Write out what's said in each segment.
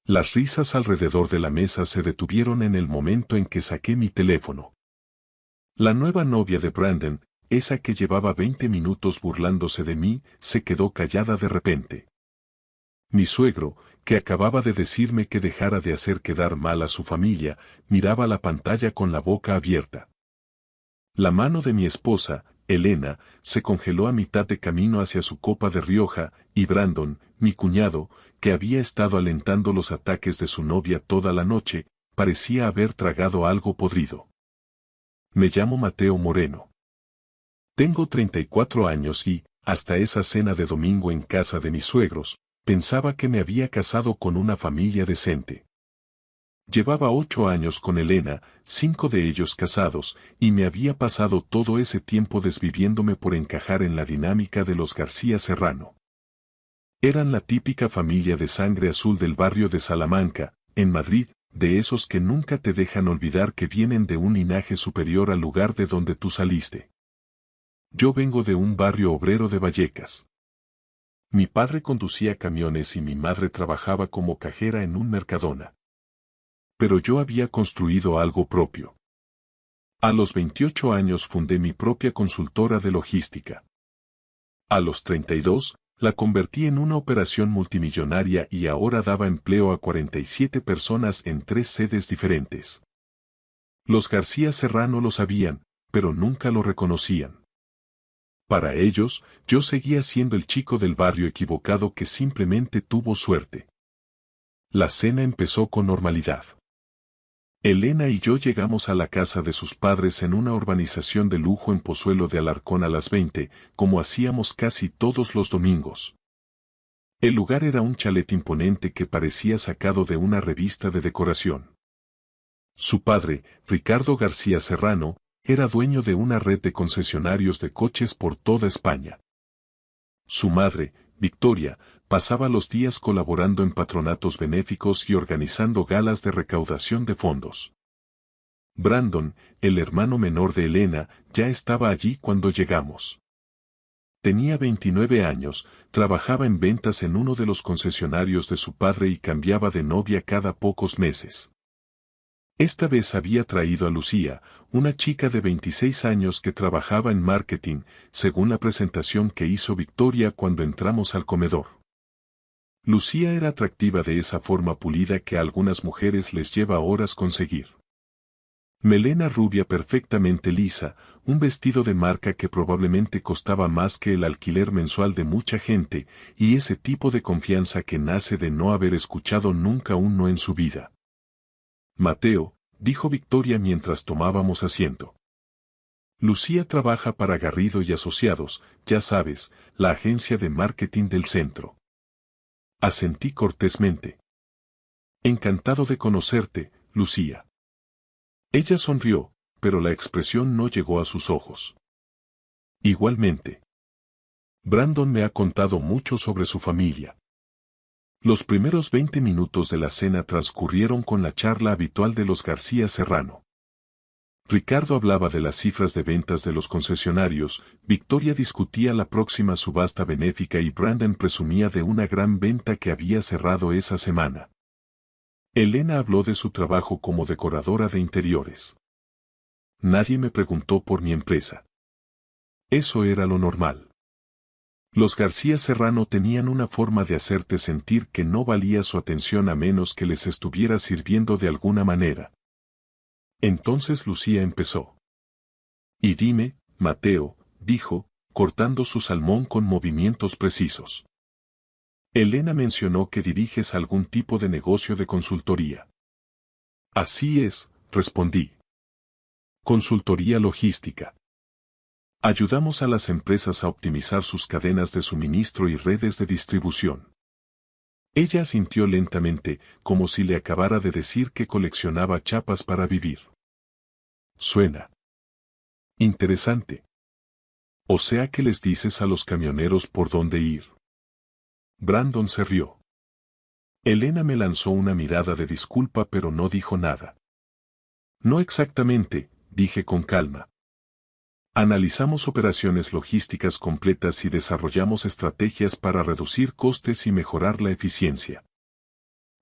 Las risas alrededor de la mesa se detuvieron en el momento en que saqué mi teléfono. La nueva novia de Brandon, esa que llevaba 20 minutos burlándose de mí, se quedó callada de repente. Mi suegro, que acababa de decirme que dejara de hacer quedar mal a su familia, miraba la pantalla con la boca abierta. La mano de mi esposa, Elena, se congeló a mitad de camino hacia su copa de Rioja, y Brandon, mi cuñado, que había estado alentando los ataques de su novia toda la noche, parecía haber tragado algo podrido. Me llamo Mateo Moreno. Tengo 34 años y, hasta esa cena de domingo en casa de mis suegros, pensaba que me había casado con una familia decente. Llevaba 8 años con Elena, 5 de ellos casados, y me había pasado todo ese tiempo desviviéndome por encajar en la dinámica de los García Serrano. Eran la típica familia de sangre azul del barrio de Salamanca, en Madrid, de esos que nunca te dejan olvidar que vienen de un linaje superior al lugar de donde tú saliste. Yo vengo de un barrio obrero de Vallecas. Mi padre conducía camiones y mi madre trabajaba como cajera en un Mercadona. Pero yo había construido algo propio. A los 28 años fundé mi propia consultora de logística. A los 32, la convertí en una operación multimillonaria y ahora daba empleo a 47 personas en 3 sedes diferentes. Los García Serrano lo sabían, pero nunca lo reconocían. Para ellos, yo seguía siendo el chico del barrio equivocado que simplemente tuvo suerte. La cena empezó con normalidad. Elena y yo llegamos a la casa de sus padres en una urbanización de lujo en Pozuelo de Alarcón a las 20, como hacíamos casi todos los domingos. El lugar era un chalet imponente que parecía sacado de una revista de decoración. Su padre, Ricardo García Serrano, era dueño de una red de concesionarios de coches por toda España. Su madre, Victoria, pasaba los días colaborando en patronatos benéficos y organizando galas de recaudación de fondos. Brandon, el hermano menor de Elena, ya estaba allí cuando llegamos. Tenía 29 años, trabajaba en ventas en uno de los concesionarios de su padre y cambiaba de novia cada pocos meses. Esta vez había traído a Lucía, una chica de 26 años que trabajaba en marketing, según la presentación que hizo Victoria cuando entramos al comedor. Lucía era atractiva de esa forma pulida que a algunas mujeres les lleva horas conseguir. Melena rubia perfectamente lisa, un vestido de marca que probablemente costaba más que el alquiler mensual de mucha gente, y ese tipo de confianza que nace de no haber escuchado nunca un no en su vida. Mateo, dijo Victoria mientras tomábamos asiento. Lucía trabaja para Garrido y Asociados, ya sabes, la agencia de marketing del centro. Asentí cortésmente. Encantado de conocerte, Lucía. Ella sonrió, pero la expresión no llegó a sus ojos. Igualmente. Brandon me ha contado mucho sobre su familia. Los primeros 20 minutos de la cena transcurrieron con la charla habitual de los García Serrano. Ricardo hablaba de las cifras de ventas de los concesionarios, Victoria discutía la próxima subasta benéfica y Brandon presumía de una gran venta que había cerrado esa semana. Elena habló de su trabajo como decoradora de interiores. Nadie me preguntó por mi empresa. Eso era lo normal. Los García Serrano tenían una forma de hacerte sentir que no valía su atención a menos que les estuviera sirviendo de alguna manera. Entonces Lucía empezó. Y dime, Mateo, dijo, cortando su salmón con movimientos precisos. Elena mencionó que diriges algún tipo de negocio de consultoría. Así es, respondí. Consultoría logística. Ayudamos a las empresas a optimizar sus cadenas de suministro y redes de distribución. Ella asintió lentamente, como si le acabara de decir que coleccionaba chapas para vivir. Suena interesante. O sea que les dices a los camioneros por dónde ir. Brandon se rió. Elena me lanzó una mirada de disculpa pero no dijo nada. No exactamente, dije con calma. Analizamos operaciones logísticas completas y desarrollamos estrategias para reducir costes y mejorar la eficiencia.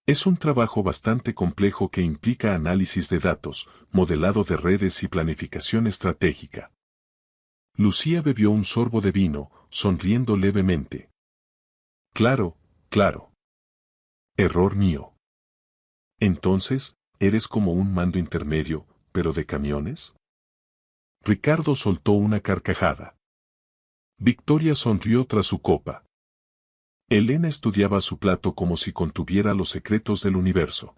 Es un trabajo bastante complejo que implica análisis de datos, modelado de redes y planificación estratégica. Lucía bebió un sorbo de vino, sonriendo levemente. Claro, claro. Error mío. Entonces, ¿eres como un mando intermedio, pero de camiones? Ricardo soltó una carcajada. Victoria sonrió tras su copa. Elena estudiaba su plato como si contuviera los secretos del universo.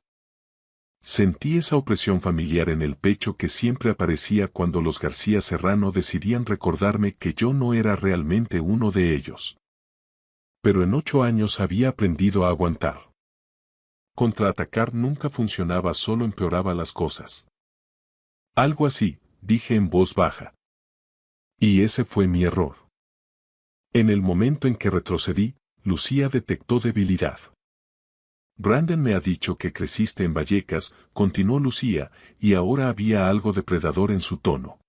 Sentí esa opresión familiar en el pecho que siempre aparecía cuando los García Serrano decidían recordarme que yo no era realmente uno de ellos. Pero en 8 años había aprendido a aguantar. Contraatacar nunca funcionaba, solo empeoraba las cosas. Algo así, dije en voz baja. Y ese fue mi error. En el momento en que retrocedí, Lucía detectó debilidad. Brandon me ha dicho que creciste en Vallecas, continuó Lucía, y ahora había algo depredador en su tono.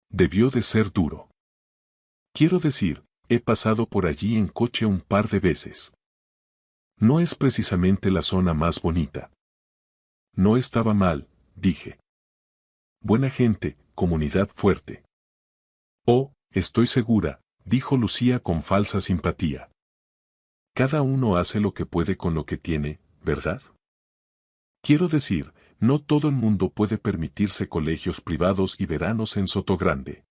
Debió de ser duro. Quiero decir, he pasado por allí en coche un par de veces. No es precisamente la zona más bonita. No estaba mal, dije. Buena gente, comunidad fuerte. Oh, estoy segura, dijo Lucía con falsa simpatía. Cada uno hace lo que puede con lo que tiene, ¿verdad? Quiero decir, no todo el mundo puede permitirse colegios privados y veranos en Sotogrande.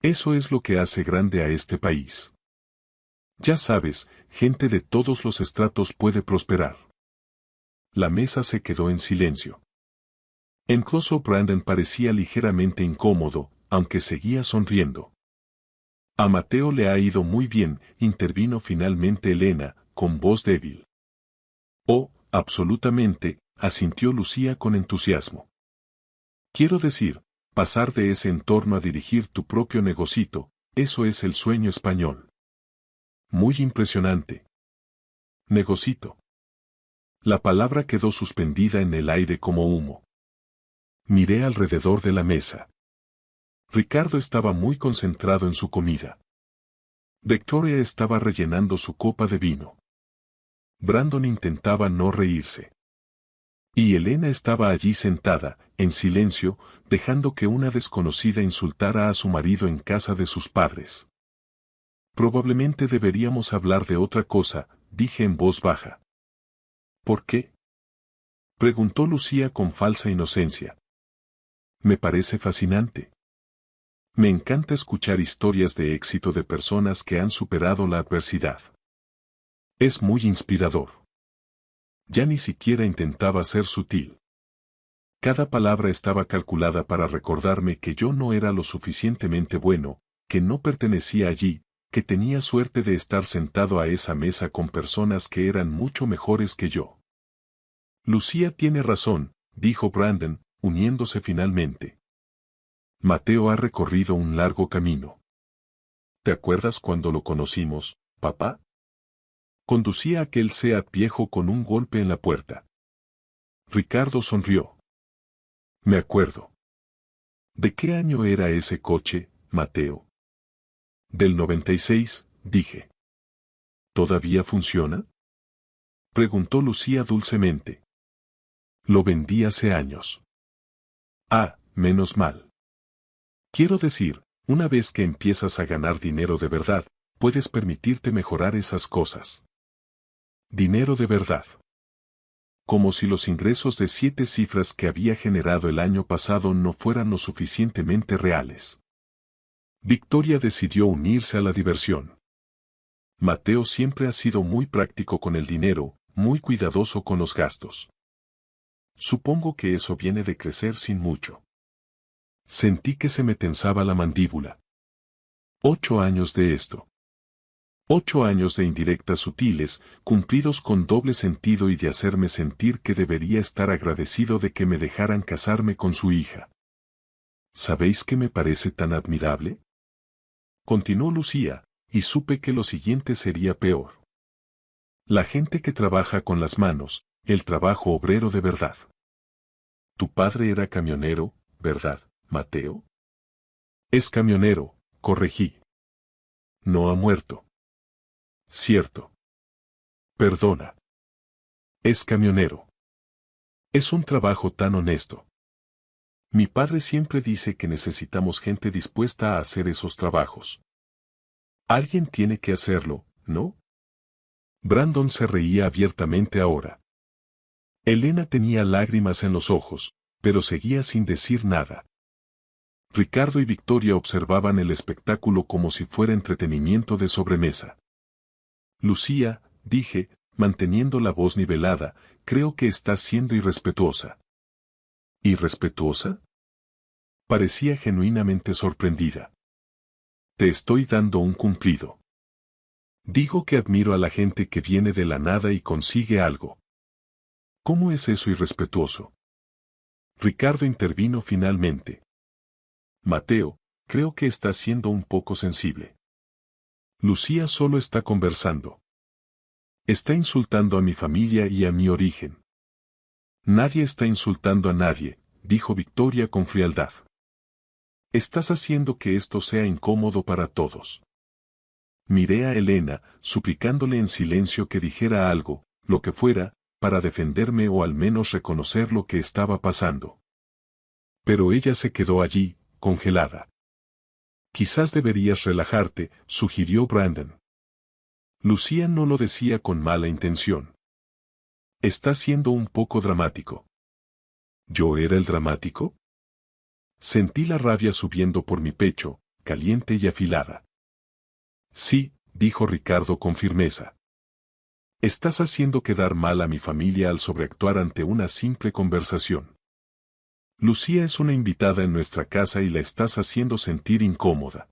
Eso es lo que hace grande a este país. Ya sabes, gente de todos los estratos puede prosperar. La mesa se quedó en silencio. Incluso Brandon parecía ligeramente incómodo, aunque seguía sonriendo. A Mateo le ha ido muy bien, intervino finalmente Elena, con voz débil. Oh, absolutamente, asintió Lucía con entusiasmo. Quiero decir, pasar de ese entorno a dirigir tu propio negocito, eso es el sueño español. Muy impresionante. Negocito. La palabra quedó suspendida en el aire como humo. Miré alrededor de la mesa. Ricardo estaba muy concentrado en su comida. Victoria estaba rellenando su copa de vino. Brandon intentaba no reírse. Y Elena estaba allí sentada, en silencio, dejando que una desconocida insultara a su marido en casa de sus padres. Probablemente deberíamos hablar de otra cosa, dije en voz baja. ¿Por qué? Preguntó Lucía con falsa inocencia. Me parece fascinante. Me encanta escuchar historias de éxito de personas que han superado la adversidad. Es muy inspirador. Ya ni siquiera intentaba ser sutil. Cada palabra estaba calculada para recordarme que yo no era lo suficientemente bueno, que no pertenecía allí, que tenía suerte de estar sentado a esa mesa con personas que eran mucho mejores que yo. Lucía tiene razón, dijo Brandon, uniéndose finalmente. Mateo ha recorrido un largo camino. ¿Te acuerdas cuando lo conocimos, papá? Conducía aquel Seat viejo con un golpe en la puerta. Ricardo sonrió. Me acuerdo. ¿De qué año era ese coche, Mateo? Del 96, dije. ¿Todavía funciona? Preguntó Lucía dulcemente. Lo vendí hace años. Ah, menos mal. Quiero decir, una vez que empiezas a ganar dinero de verdad, puedes permitirte mejorar esas cosas. Dinero de verdad. Como si los ingresos de 7 cifras que había generado el año pasado no fueran lo suficientemente reales. Victoria decidió unirse a la diversión. Mateo siempre ha sido muy práctico con el dinero, muy cuidadoso con los gastos. Supongo que eso viene de crecer sin mucho. Sentí que se me tensaba la mandíbula. 8 años de esto. 8 años de indirectas sutiles, cumplidos con doble sentido y de hacerme sentir que debería estar agradecido de que me dejaran casarme con su hija. ¿Sabéis qué me parece tan admirable? Continuó Lucía, y supe que lo siguiente sería peor. La gente que trabaja con las manos, el trabajo obrero de verdad. Tu padre era camionero, ¿verdad, Mateo? Es camionero, corregí. No ha muerto. Cierto. Perdona. Es camionero. Es un trabajo tan honesto. Mi padre siempre dice que necesitamos gente dispuesta a hacer esos trabajos. Alguien tiene que hacerlo, ¿no? Brandon se reía abiertamente ahora. Elena tenía lágrimas en los ojos, pero seguía sin decir nada. Ricardo y Victoria observaban el espectáculo como si fuera entretenimiento de sobremesa. Lucía, dije, manteniendo la voz nivelada, creo que estás siendo irrespetuosa. ¿Irrespetuosa? Parecía genuinamente sorprendida. Te estoy dando un cumplido. Digo que admiro a la gente que viene de la nada y consigue algo. ¿Cómo es eso irrespetuoso? Ricardo intervino finalmente. Mateo, creo que estás siendo un poco sensible. Lucía solo está conversando. Está insultando a mi familia y a mi origen. Nadie está insultando a nadie, dijo Victoria con frialdad. Estás haciendo que esto sea incómodo para todos. Miré a Elena, suplicándole en silencio que dijera algo, lo que fuera, para defenderme o al menos reconocer lo que estaba pasando. Pero ella se quedó allí, congelada. Quizás deberías relajarte, sugirió Brandon. Lucía no lo decía con mala intención. Estás siendo un poco dramático. ¿Yo era el dramático? Sentí la rabia subiendo por mi pecho, caliente y afilada. Sí, dijo Ricardo con firmeza. Estás haciendo quedar mal a mi familia al sobreactuar ante una simple conversación. Lucía es una invitada en nuestra casa y la estás haciendo sentir incómoda.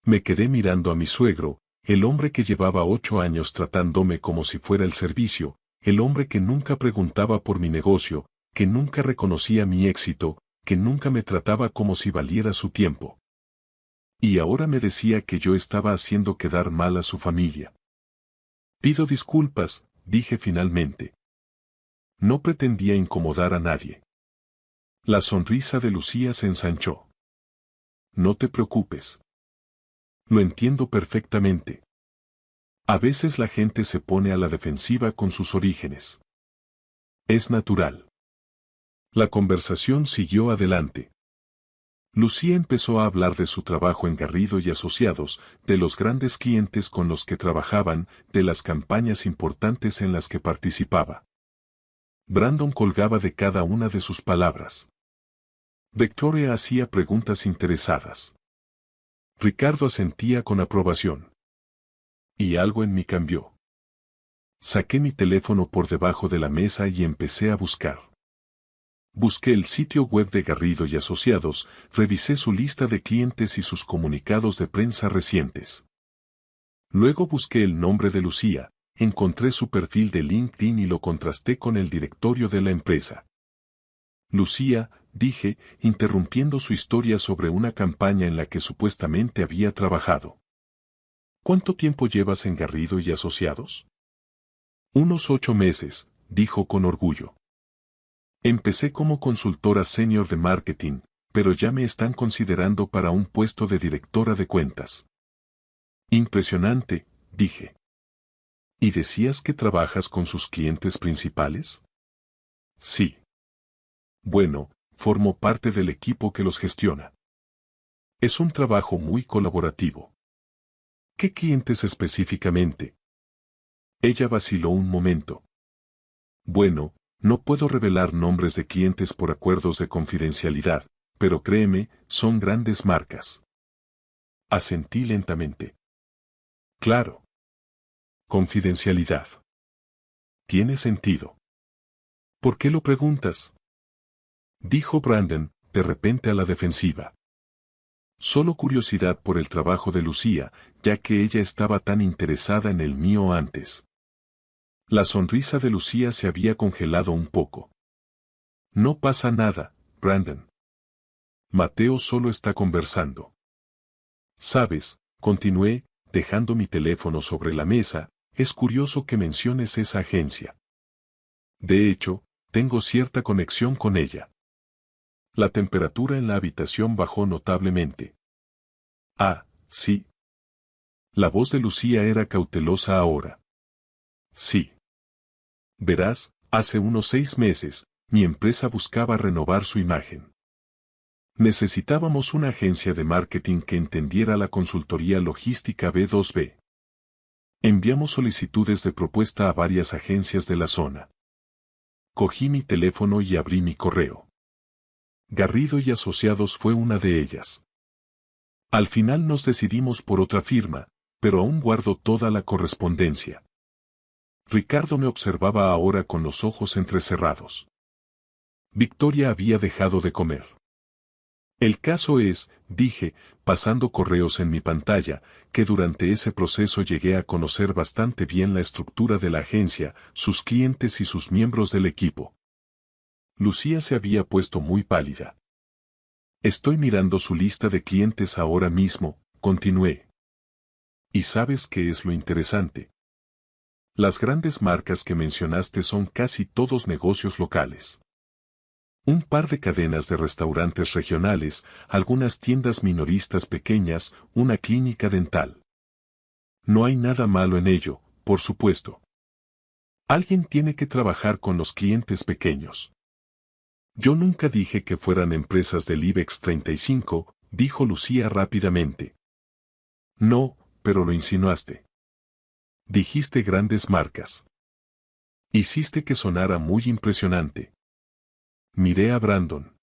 Me quedé mirando a mi suegro, el hombre que llevaba 8 años tratándome como si fuera el servicio, el hombre que nunca preguntaba por mi negocio, que nunca reconocía mi éxito, que nunca me trataba como si valiera su tiempo. Y ahora me decía que yo estaba haciendo quedar mal a su familia. Pido disculpas, dije finalmente. No pretendía incomodar a nadie. La sonrisa de Lucía se ensanchó. No te preocupes. Lo entiendo perfectamente. A veces la gente se pone a la defensiva con sus orígenes. Es natural. La conversación siguió adelante. Lucía empezó a hablar de su trabajo en Garrido y Asociados, de los grandes clientes con los que trabajaban, de las campañas importantes en las que participaba. Brandon colgaba de cada una de sus palabras. Victoria hacía preguntas interesadas. Ricardo asentía con aprobación. Y algo en mí cambió. Saqué mi teléfono por debajo de la mesa y empecé a buscar. Busqué el sitio web de Garrido y Asociados, revisé su lista de clientes y sus comunicados de prensa recientes. Luego busqué el nombre de Lucía, encontré su perfil de LinkedIn y lo contrasté con el directorio de la empresa. Lucía, dije, interrumpiendo su historia sobre una campaña en la que supuestamente había trabajado. ¿Cuánto tiempo llevas en Garrido y Asociados? Unos 8 meses, dijo con orgullo. Empecé como consultora senior de marketing, pero ya me están considerando para un puesto de directora de cuentas. Impresionante, dije. ¿Y decías que trabajas con sus clientes principales? Sí. Bueno, formo parte del equipo que los gestiona. Es un trabajo muy colaborativo. ¿Qué clientes específicamente? Ella vaciló un momento. Bueno, no puedo revelar nombres de clientes por acuerdos de confidencialidad, pero créeme, son grandes marcas. Asentí lentamente. Claro. Confidencialidad. Tiene sentido. ¿Por qué lo preguntas? Dijo Brandon, de repente a la defensiva. Solo curiosidad por el trabajo de Lucía, ya que ella estaba tan interesada en el mío antes. La sonrisa de Lucía se había congelado un poco. No pasa nada, Brandon. Mateo solo está conversando. Sabes, continué, dejando mi teléfono sobre la mesa, es curioso que menciones esa agencia. De hecho, tengo cierta conexión con ella. La temperatura en la habitación bajó notablemente. Ah, sí. La voz de Lucía era cautelosa ahora. Sí. Verás, hace unos 6 meses, mi empresa buscaba renovar su imagen. Necesitábamos una agencia de marketing que entendiera la consultoría logística B2B. Enviamos solicitudes de propuesta a varias agencias de la zona. Cogí mi teléfono y abrí mi correo. Garrido y Asociados fue una de ellas. Al final nos decidimos por otra firma, pero aún guardo toda la correspondencia. Ricardo me observaba ahora con los ojos entrecerrados. Victoria había dejado de comer. El caso es, dije, pasando correos en mi pantalla, que durante ese proceso llegué a conocer bastante bien la estructura de la agencia, sus clientes y sus miembros del equipo. Lucía se había puesto muy pálida. Estoy mirando su lista de clientes ahora mismo, continué. ¿Y sabes qué es lo interesante? Las grandes marcas que mencionaste son casi todos negocios locales. Un par de cadenas de restaurantes regionales, algunas tiendas minoristas pequeñas, una clínica dental. No hay nada malo en ello, por supuesto. Alguien tiene que trabajar con los clientes pequeños. Yo nunca dije que fueran empresas del IBEX 35, dijo Lucía rápidamente. No, pero lo insinuaste. Dijiste grandes marcas. Hiciste que sonara muy impresionante. Miré a Brandon.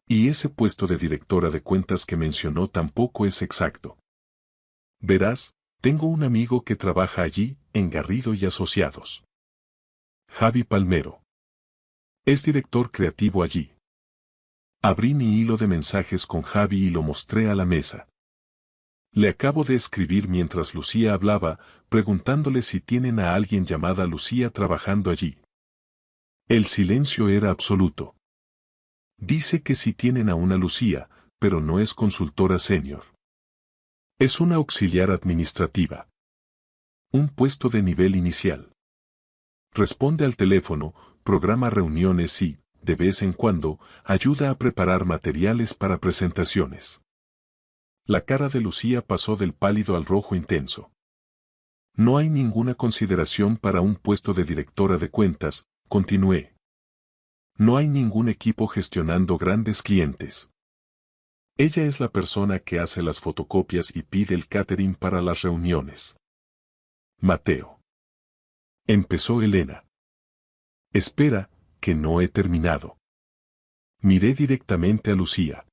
Y ese puesto de directora de cuentas que mencionó tampoco es exacto. Verás, tengo un amigo que trabaja allí, en Garrido y Asociados. Javi Palmero. Es director creativo allí. Abrí mi hilo de mensajes con Javi y lo mostré a la mesa. Le acabo de escribir mientras Lucía hablaba, preguntándole si tienen a alguien llamada Lucía trabajando allí. El silencio era absoluto. Dice que sí tienen a una Lucía, pero no es consultora senior. Es una auxiliar administrativa. Un puesto de nivel inicial. Responde al teléfono, programa reuniones y, de vez en cuando, ayuda a preparar materiales para presentaciones. La cara de Lucía pasó del pálido al rojo intenso. No hay ninguna consideración para un puesto de directora de cuentas, continué. No hay ningún equipo gestionando grandes clientes. Ella es la persona que hace las fotocopias y pide el catering para las reuniones. Mateo. Empezó Elena. Espera, que no he terminado. Miré directamente a Lucía.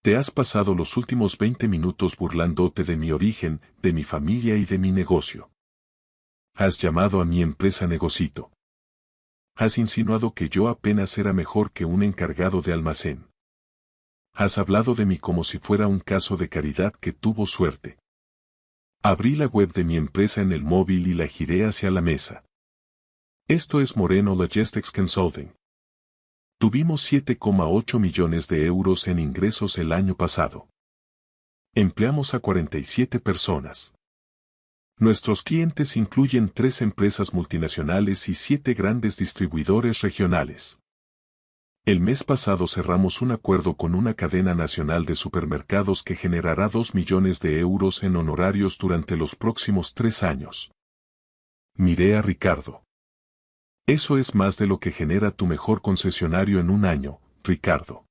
Te has pasado los últimos 20 minutos burlándote de mi origen, de mi familia y de mi negocio. Has llamado a mi empresa Negocito. Has insinuado que yo apenas era mejor que un encargado de almacén. Has hablado de mí como si fuera un caso de caridad que tuvo suerte. Abrí la web de mi empresa en el móvil y la giré hacia la mesa. Esto es Moreno Logistics Consulting. Tuvimos 7,8 millones de euros en ingresos el año pasado. Empleamos a 47 personas. Nuestros clientes incluyen 3 empresas multinacionales y 7 grandes distribuidores regionales. El mes pasado cerramos un acuerdo con una cadena nacional de supermercados que generará 2 millones de euros en honorarios durante los próximos 3 años. Miré a Ricardo. Eso es más de lo que genera tu mejor concesionario en un año, Ricardo.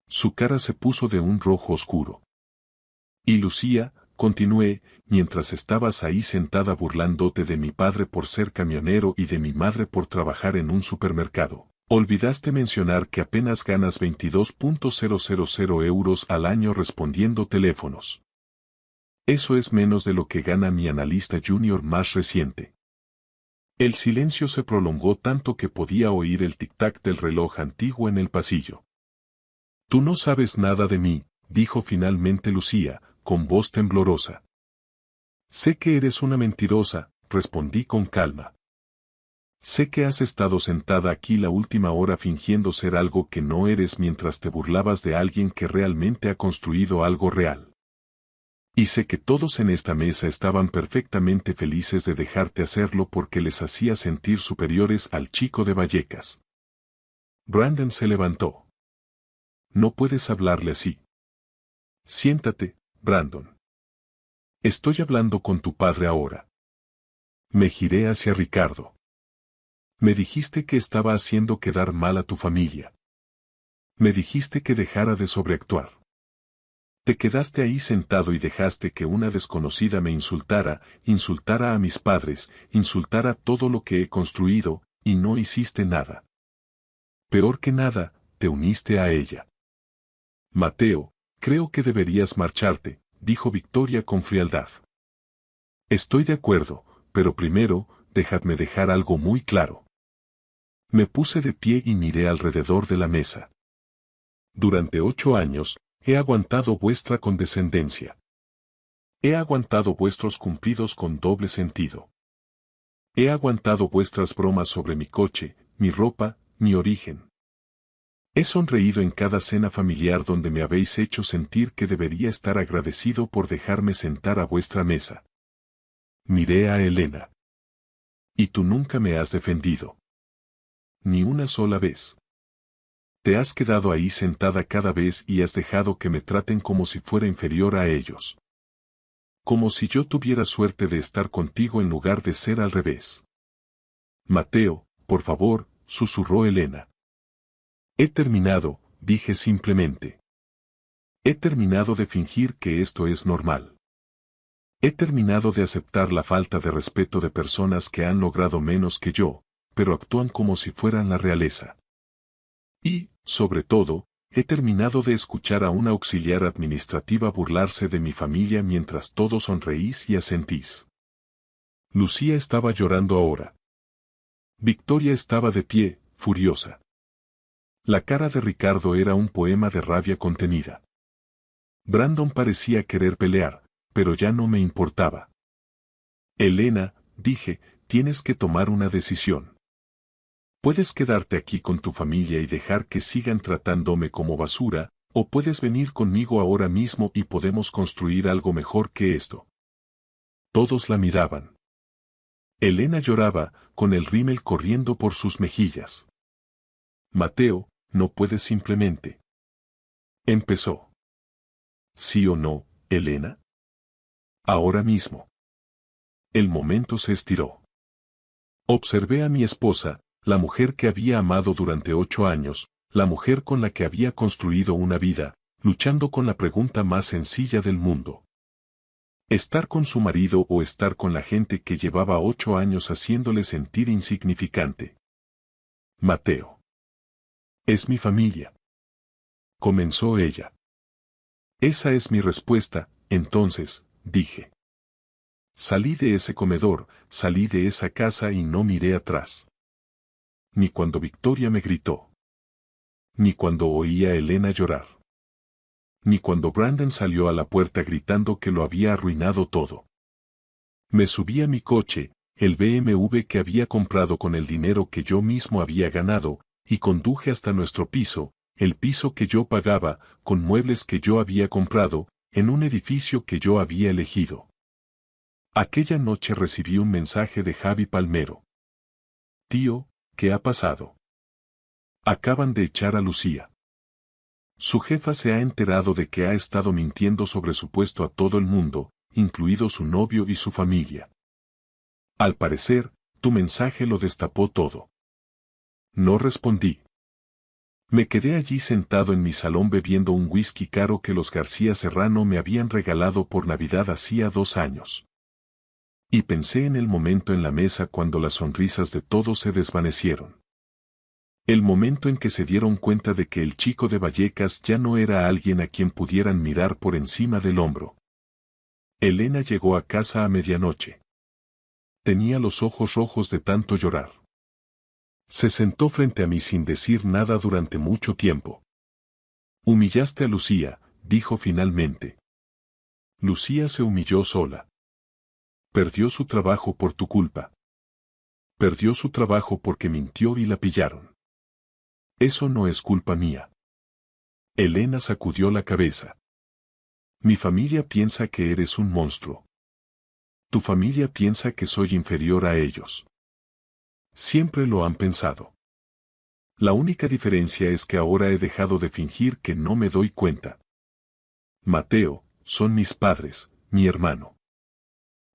Su cara se puso de un rojo oscuro. Y Lucía, continué, mientras estabas ahí sentada burlándote de mi padre por ser camionero y de mi madre por trabajar en un supermercado. Olvidaste mencionar que apenas ganas 22.000 euros al año respondiendo teléfonos. Eso es menos de lo que gana mi analista junior más reciente. El silencio se prolongó tanto que podía oír el tic-tac del reloj antiguo en el pasillo. Tú no sabes nada de mí, dijo finalmente Lucía, con voz temblorosa. Sé que eres una mentirosa, respondí con calma. Sé que has estado sentada aquí la última hora fingiendo ser algo que no eres mientras te burlabas de alguien que realmente ha construido algo real. Y sé que todos en esta mesa estaban perfectamente felices de dejarte hacerlo porque les hacía sentir superiores al chico de Vallecas. Brandon se levantó. No puedes hablarle así. Siéntate, Brandon. Estoy hablando con tu padre ahora. Me giré hacia Ricardo. Me dijiste que estaba haciendo quedar mal a tu familia. Me dijiste que dejara de sobreactuar. Te quedaste ahí sentado y dejaste que una desconocida me insultara, insultara a mis padres, insultara todo lo que he construido, y no hiciste nada. Peor que nada, te uniste a ella. Mateo, creo que deberías marcharte, dijo Victoria con frialdad. Estoy de acuerdo, pero primero, dejadme dejar algo muy claro. Me puse de pie y miré alrededor de la mesa. Durante 8 años, he aguantado vuestra condescendencia. He aguantado vuestros cumplidos con doble sentido. He aguantado vuestras bromas sobre mi coche, mi ropa, mi origen. He sonreído en cada cena familiar donde me habéis hecho sentir que debería estar agradecido por dejarme sentar a vuestra mesa. Miré a Elena. Y tú nunca me has defendido. Ni una sola vez. Te has quedado ahí sentada cada vez y has dejado que me traten como si fuera inferior a ellos. Como si yo tuviera suerte de estar contigo en lugar de ser al revés. Mateo, por favor, susurró Elena. He terminado, dije simplemente. He terminado de fingir que esto es normal. He terminado de aceptar la falta de respeto de personas que han logrado menos que yo, pero actúan como si fueran la realeza. Y, sobre todo, he terminado de escuchar a una auxiliar administrativa burlarse de mi familia mientras todos sonreís y asentís. Lucía estaba llorando ahora. Victoria estaba de pie, furiosa. La cara de Ricardo era un poema de rabia contenida. Brandon parecía querer pelear, pero ya no me importaba. Elena, dije, tienes que tomar una decisión. Puedes quedarte aquí con tu familia y dejar que sigan tratándome como basura, o puedes venir conmigo ahora mismo y podemos construir algo mejor que esto. Todos la miraban. Elena lloraba, con el rímel corriendo por sus mejillas. Mateo, no puedes simplemente. Empezó. ¿Sí o no, Elena? Ahora mismo. El momento se estiró. Observé a mi esposa, la mujer que había amado durante 8 años, la mujer con la que había construido una vida, luchando con la pregunta más sencilla del mundo. ¿Estar con su marido o estar con la gente que llevaba 8 años haciéndole sentir insignificante? Mateo. Es mi familia. Comenzó ella. Esa es mi respuesta, entonces, dije. Salí de ese comedor, salí de esa casa y no miré atrás. Ni cuando Victoria me gritó. Ni cuando oí a Elena llorar. Ni cuando Brandon salió a la puerta gritando que lo había arruinado todo. Me subí a mi coche, el BMW que había comprado con el dinero que yo mismo había ganado, y conduje hasta nuestro piso, el piso que yo pagaba, con muebles que yo había comprado, en un edificio que yo había elegido. Aquella noche recibí un mensaje de Javi Palmero. Tío, ¿qué ha pasado? Acaban de echar a Lucía. Su jefa se ha enterado de que ha estado mintiendo sobre su puesto a todo el mundo, incluido su novio y su familia. Al parecer, tu mensaje lo destapó todo. No respondí. Me quedé allí sentado en mi salón bebiendo un whisky caro que los García Serrano me habían regalado por Navidad hacía 2 años. Y pensé en el momento en la mesa cuando las sonrisas de todos se desvanecieron. El momento en que se dieron cuenta de que el chico de Vallecas ya no era alguien a quien pudieran mirar por encima del hombro. Elena llegó a casa a medianoche. Tenía los ojos rojos de tanto llorar. Se sentó frente a mí sin decir nada durante mucho tiempo. Humillaste a Lucía, dijo finalmente. Lucía se humilló sola. Perdió su trabajo por tu culpa. Perdió su trabajo porque mintió y la pillaron. Eso no es culpa mía. Elena sacudió la cabeza. Mi familia piensa que eres un monstruo. Tu familia piensa que soy inferior a ellos. Siempre lo han pensado. La única diferencia es que ahora he dejado de fingir que no me doy cuenta. Mateo, son mis padres, mi hermano.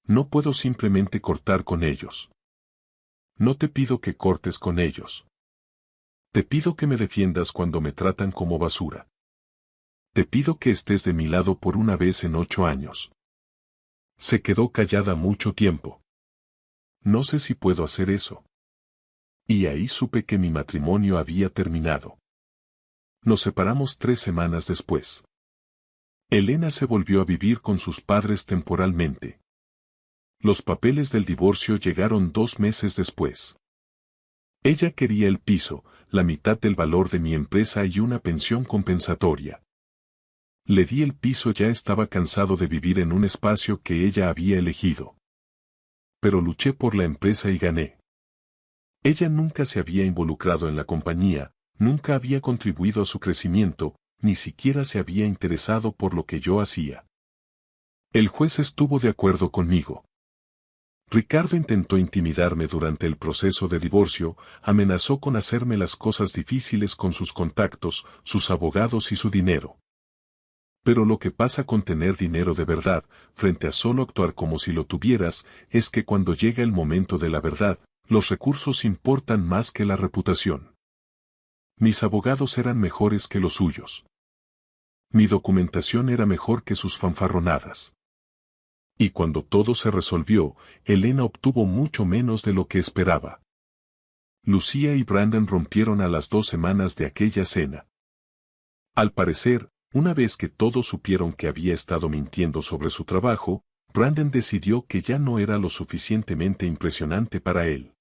No puedo simplemente cortar con ellos. No te pido que cortes con ellos. Te pido que me defiendas cuando me tratan como basura. Te pido que estés de mi lado por una vez en 8 años. Se quedó callada mucho tiempo. No sé si puedo hacer eso. Y ahí supe que mi matrimonio había terminado. Nos separamos 3 semanas después. Elena se volvió a vivir con sus padres temporalmente. Los papeles del divorcio llegaron 2 meses después. Ella quería el piso, la mitad del valor de mi empresa y una pensión compensatoria. Le di el piso, ya estaba cansado de vivir en un espacio que ella había elegido. Pero luché por la empresa y gané. Ella nunca se había involucrado en la compañía, nunca había contribuido a su crecimiento, ni siquiera se había interesado por lo que yo hacía. El juez estuvo de acuerdo conmigo. Ricardo intentó intimidarme durante el proceso de divorcio, amenazó con hacerme las cosas difíciles con sus contactos, sus abogados y su dinero. Pero lo que pasa con tener dinero de verdad, frente a solo actuar como si lo tuvieras, es que cuando llega el momento de la verdad, los recursos importan más que la reputación. Mis abogados eran mejores que los suyos. Mi documentación era mejor que sus fanfarronadas. Y cuando todo se resolvió, Elena obtuvo mucho menos de lo que esperaba. Lucía y Brandon rompieron a las 2 semanas de aquella cena. Al parecer, una vez que todos supieron que había estado mintiendo sobre su trabajo, Brandon decidió que ya no era lo suficientemente impresionante para él.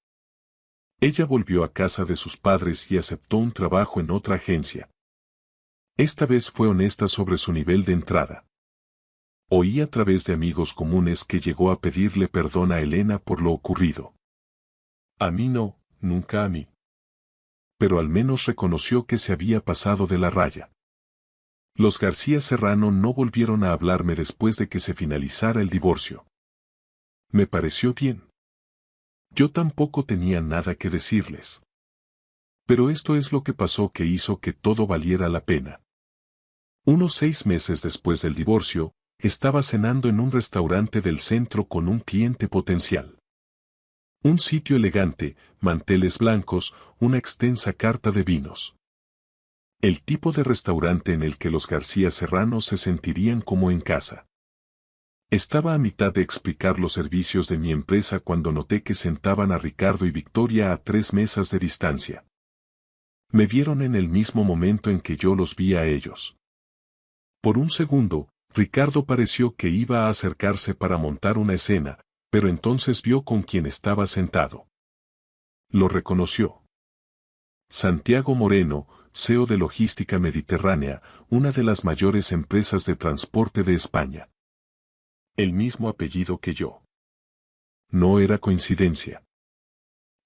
Ella volvió a casa de sus padres y aceptó un trabajo en otra agencia. Esta vez fue honesta sobre su nivel de entrada. Oí a través de amigos comunes que llegó a pedirle perdón a Elena por lo ocurrido. A mí no, nunca a mí. Pero al menos reconoció que se había pasado de la raya. Los García Serrano no volvieron a hablarme después de que se finalizara el divorcio. Me pareció bien. Yo tampoco tenía nada que decirles. Pero esto es lo que pasó que hizo que todo valiera la pena. Unos 6 meses después del divorcio, estaba cenando en un restaurante del centro con un cliente potencial. Un sitio elegante, manteles blancos, una extensa carta de vinos. El tipo de restaurante en el que los García Serrano se sentirían como en casa. Estaba a mitad de explicar los servicios de mi empresa cuando noté que sentaban a Ricardo y Victoria a 3 mesas de distancia. Me vieron en el mismo momento en que yo los vi a ellos. Por un segundo, Ricardo pareció que iba a acercarse para montar una escena, pero entonces vio con quién estaba sentado. Lo reconoció. Santiago Moreno, CEO de Logística Mediterránea, una de las mayores empresas de transporte de España. El mismo apellido que yo. No era coincidencia.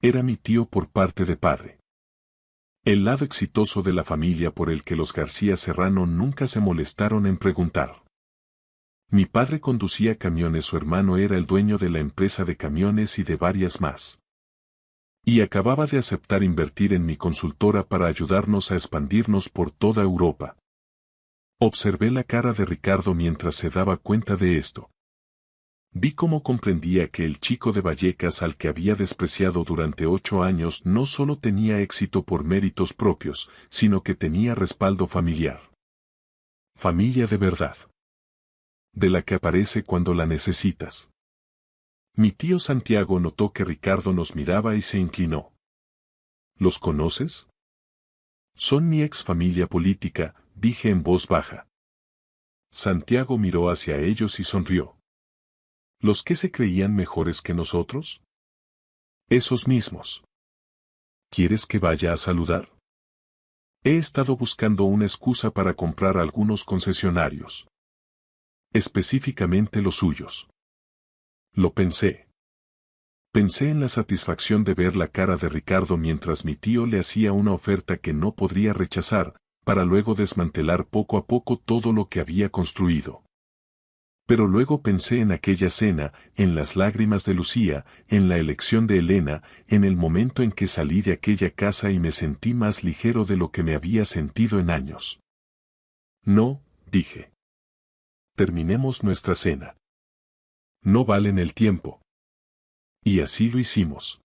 Era mi tío por parte de padre. El lado exitoso de la familia por el que los García Serrano nunca se molestaron en preguntar. Mi padre conducía camiones, su hermano era el dueño de la empresa de camiones y de varias más. Y acababa de aceptar invertir en mi consultora para ayudarnos a expandirnos por toda Europa. Observé la cara de Ricardo mientras se daba cuenta de esto. Vi cómo comprendía que el chico de Vallecas al que había despreciado durante 8 años no solo tenía éxito por méritos propios, sino que tenía respaldo familiar. Familia de verdad. De la que aparece cuando la necesitas. Mi tío Santiago notó que Ricardo nos miraba y se inclinó. ¿Los conoces? Son mi ex familia política, dije en voz baja. Santiago miró hacia ellos y sonrió. ¿Los que se creían mejores que nosotros? Esos mismos. ¿Quieres que vaya a saludar? He estado buscando una excusa para comprar algunos concesionarios. Específicamente los suyos. Lo pensé. Pensé en la satisfacción de ver la cara de Ricardo mientras mi tío le hacía una oferta que no podría rechazar, para luego desmantelar poco a poco todo lo que había construido. Pero luego pensé en aquella cena, en las lágrimas de Lucía, en la elección de Elena, en el momento en que salí de aquella casa y me sentí más ligero de lo que me había sentido en años. No, dije. Terminemos nuestra cena. No valen el tiempo. Y así lo hicimos.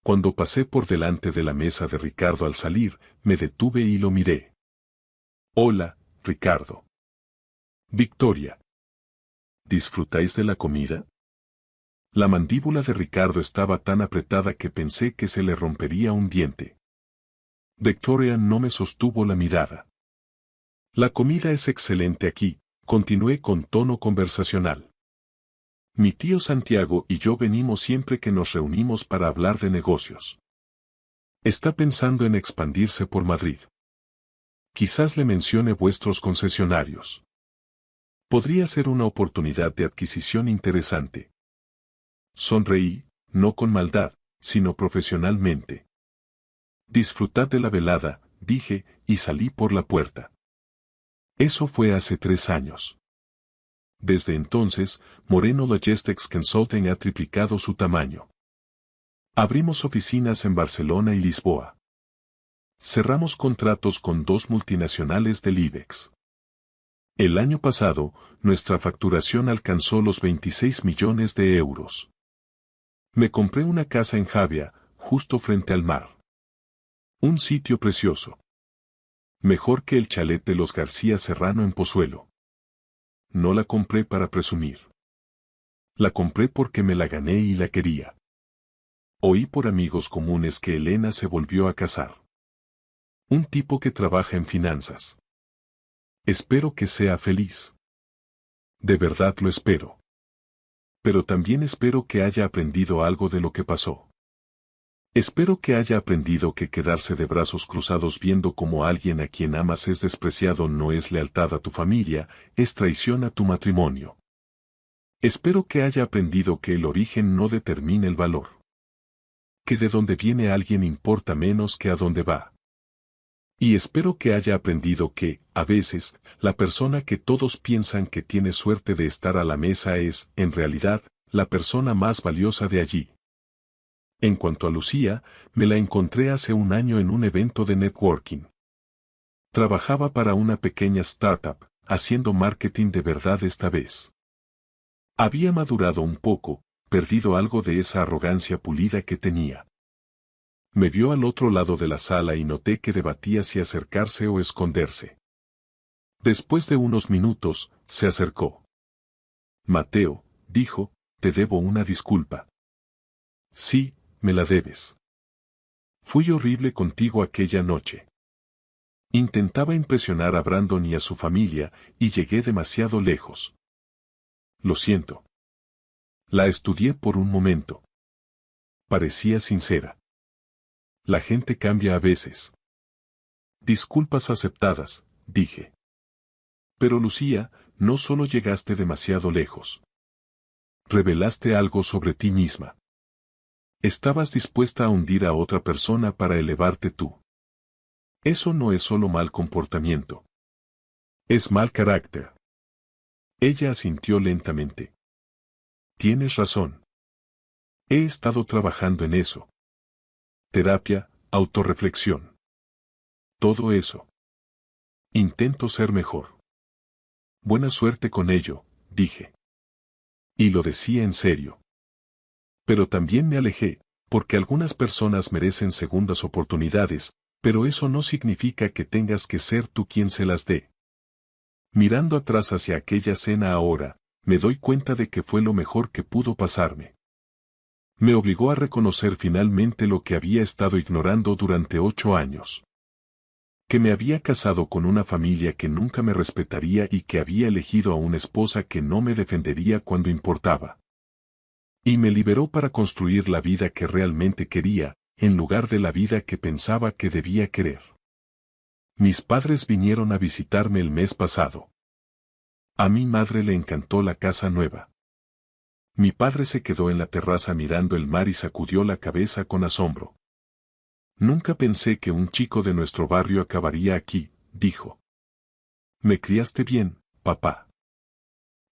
Cuando pasé por delante de la mesa de Ricardo al salir, me detuve y lo miré. Hola, Ricardo. Victoria. ¿Disfrutáis de la comida? La mandíbula de Ricardo estaba tan apretada que pensé que se le rompería un diente. Victoria no me sostuvo la mirada. La comida es excelente aquí, continué con tono conversacional. Mi tío Santiago y yo venimos siempre que nos reunimos para hablar de negocios. Está pensando en expandirse por Madrid. Quizás le mencione vuestros concesionarios. Podría ser una oportunidad de adquisición interesante. Sonreí, no con maldad, sino profesionalmente. Disfrutad de la velada, dije, y salí por la puerta. Eso fue hace 3 años. Desde entonces, Moreno Logistics Consulting ha triplicado su tamaño. Abrimos oficinas en Barcelona y Lisboa. Cerramos contratos con 2 multinacionales del IBEX. El año pasado, nuestra facturación alcanzó los 26 millones de euros. Me compré una casa en Javia, justo frente al mar. Un sitio precioso. Mejor que el chalet de los García Serrano en Pozuelo. No la compré para presumir. La compré porque me la gané y la quería. Oí por amigos comunes que Elena se volvió a casar. Un tipo que trabaja en finanzas. Espero que sea feliz. De verdad lo espero. Pero también espero que haya aprendido algo de lo que pasó. Espero que haya aprendido que quedarse de brazos cruzados viendo cómo alguien a quien amas es despreciado no es lealtad a tu familia, es traición a tu matrimonio. Espero que haya aprendido que el origen no determina el valor. Que de donde viene alguien importa menos que a dónde va. Y espero que haya aprendido que, a veces, la persona que todos piensan que tiene suerte de estar a la mesa es, en realidad, la persona más valiosa de allí. En cuanto a Lucía, me la encontré hace 1 año en un evento de networking. Trabajaba para una pequeña startup, haciendo marketing de verdad esta vez. Había madurado un poco, perdido algo de esa arrogancia pulida que tenía. Me vio al otro lado de la sala y noté que debatía si acercarse o esconderse. Después de unos minutos, se acercó. Mateo, dijo, te debo una disculpa. Sí, me la debes. Fui horrible contigo aquella noche. Intentaba impresionar a Brandon y a su familia, y llegué demasiado lejos. Lo siento. La estudié por un momento. Parecía sincera. La gente cambia a veces. Disculpas aceptadas, dije. Pero Lucía, no solo llegaste demasiado lejos. Revelaste algo sobre ti misma. Estabas dispuesta a hundir a otra persona para elevarte tú. Eso no es solo mal comportamiento. Es mal carácter. Ella asintió lentamente. Tienes razón. He estado trabajando en eso. Terapia, autorreflexión. Todo eso. Intento ser mejor. Buena suerte con ello, dije. Y lo decía en serio. Pero también me alejé, porque algunas personas merecen segundas oportunidades, pero eso no significa que tengas que ser tú quien se las dé. Mirando atrás hacia aquella cena ahora, me doy cuenta de que fue lo mejor que pudo pasarme. Me obligó a reconocer finalmente lo que había estado ignorando durante 8 años. Que me había casado con una familia que nunca me respetaría y que había elegido a una esposa que no me defendería cuando importaba. Y me liberó para construir la vida que realmente quería, en lugar de la vida que pensaba que debía querer. Mis padres vinieron a visitarme el mes pasado. A mi madre le encantó la casa nueva. Mi padre se quedó en la terraza mirando el mar y sacudió la cabeza con asombro. Nunca pensé que un chico de nuestro barrio acabaría aquí, dijo. Me criaste bien, papá.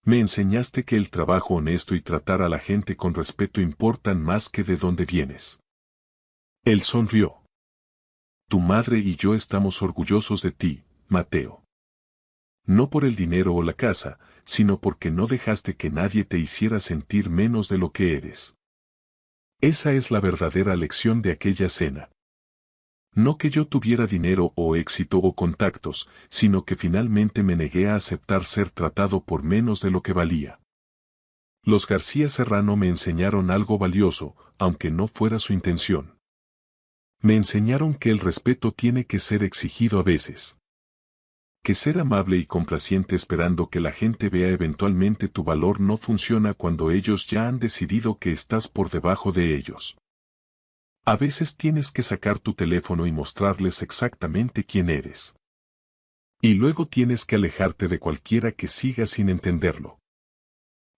Me enseñaste que el trabajo honesto y tratar a la gente con respeto importan más que de dónde vienes. Él sonrió. Tu madre y yo estamos orgullosos de ti, Mateo. No por el dinero o la casa, sino porque no dejaste que nadie te hiciera sentir menos de lo que eres. Esa es la verdadera lección de aquella cena. No que yo tuviera dinero o éxito o contactos, sino que finalmente me negué a aceptar ser tratado por menos de lo que valía. Los García Serrano me enseñaron algo valioso, aunque no fuera su intención. Me enseñaron que el respeto tiene que ser exigido a veces. Que ser amable y complaciente esperando que la gente vea eventualmente tu valor no funciona cuando ellos ya han decidido que estás por debajo de ellos. A veces tienes que sacar tu teléfono y mostrarles exactamente quién eres. Y luego tienes que alejarte de cualquiera que siga sin entenderlo.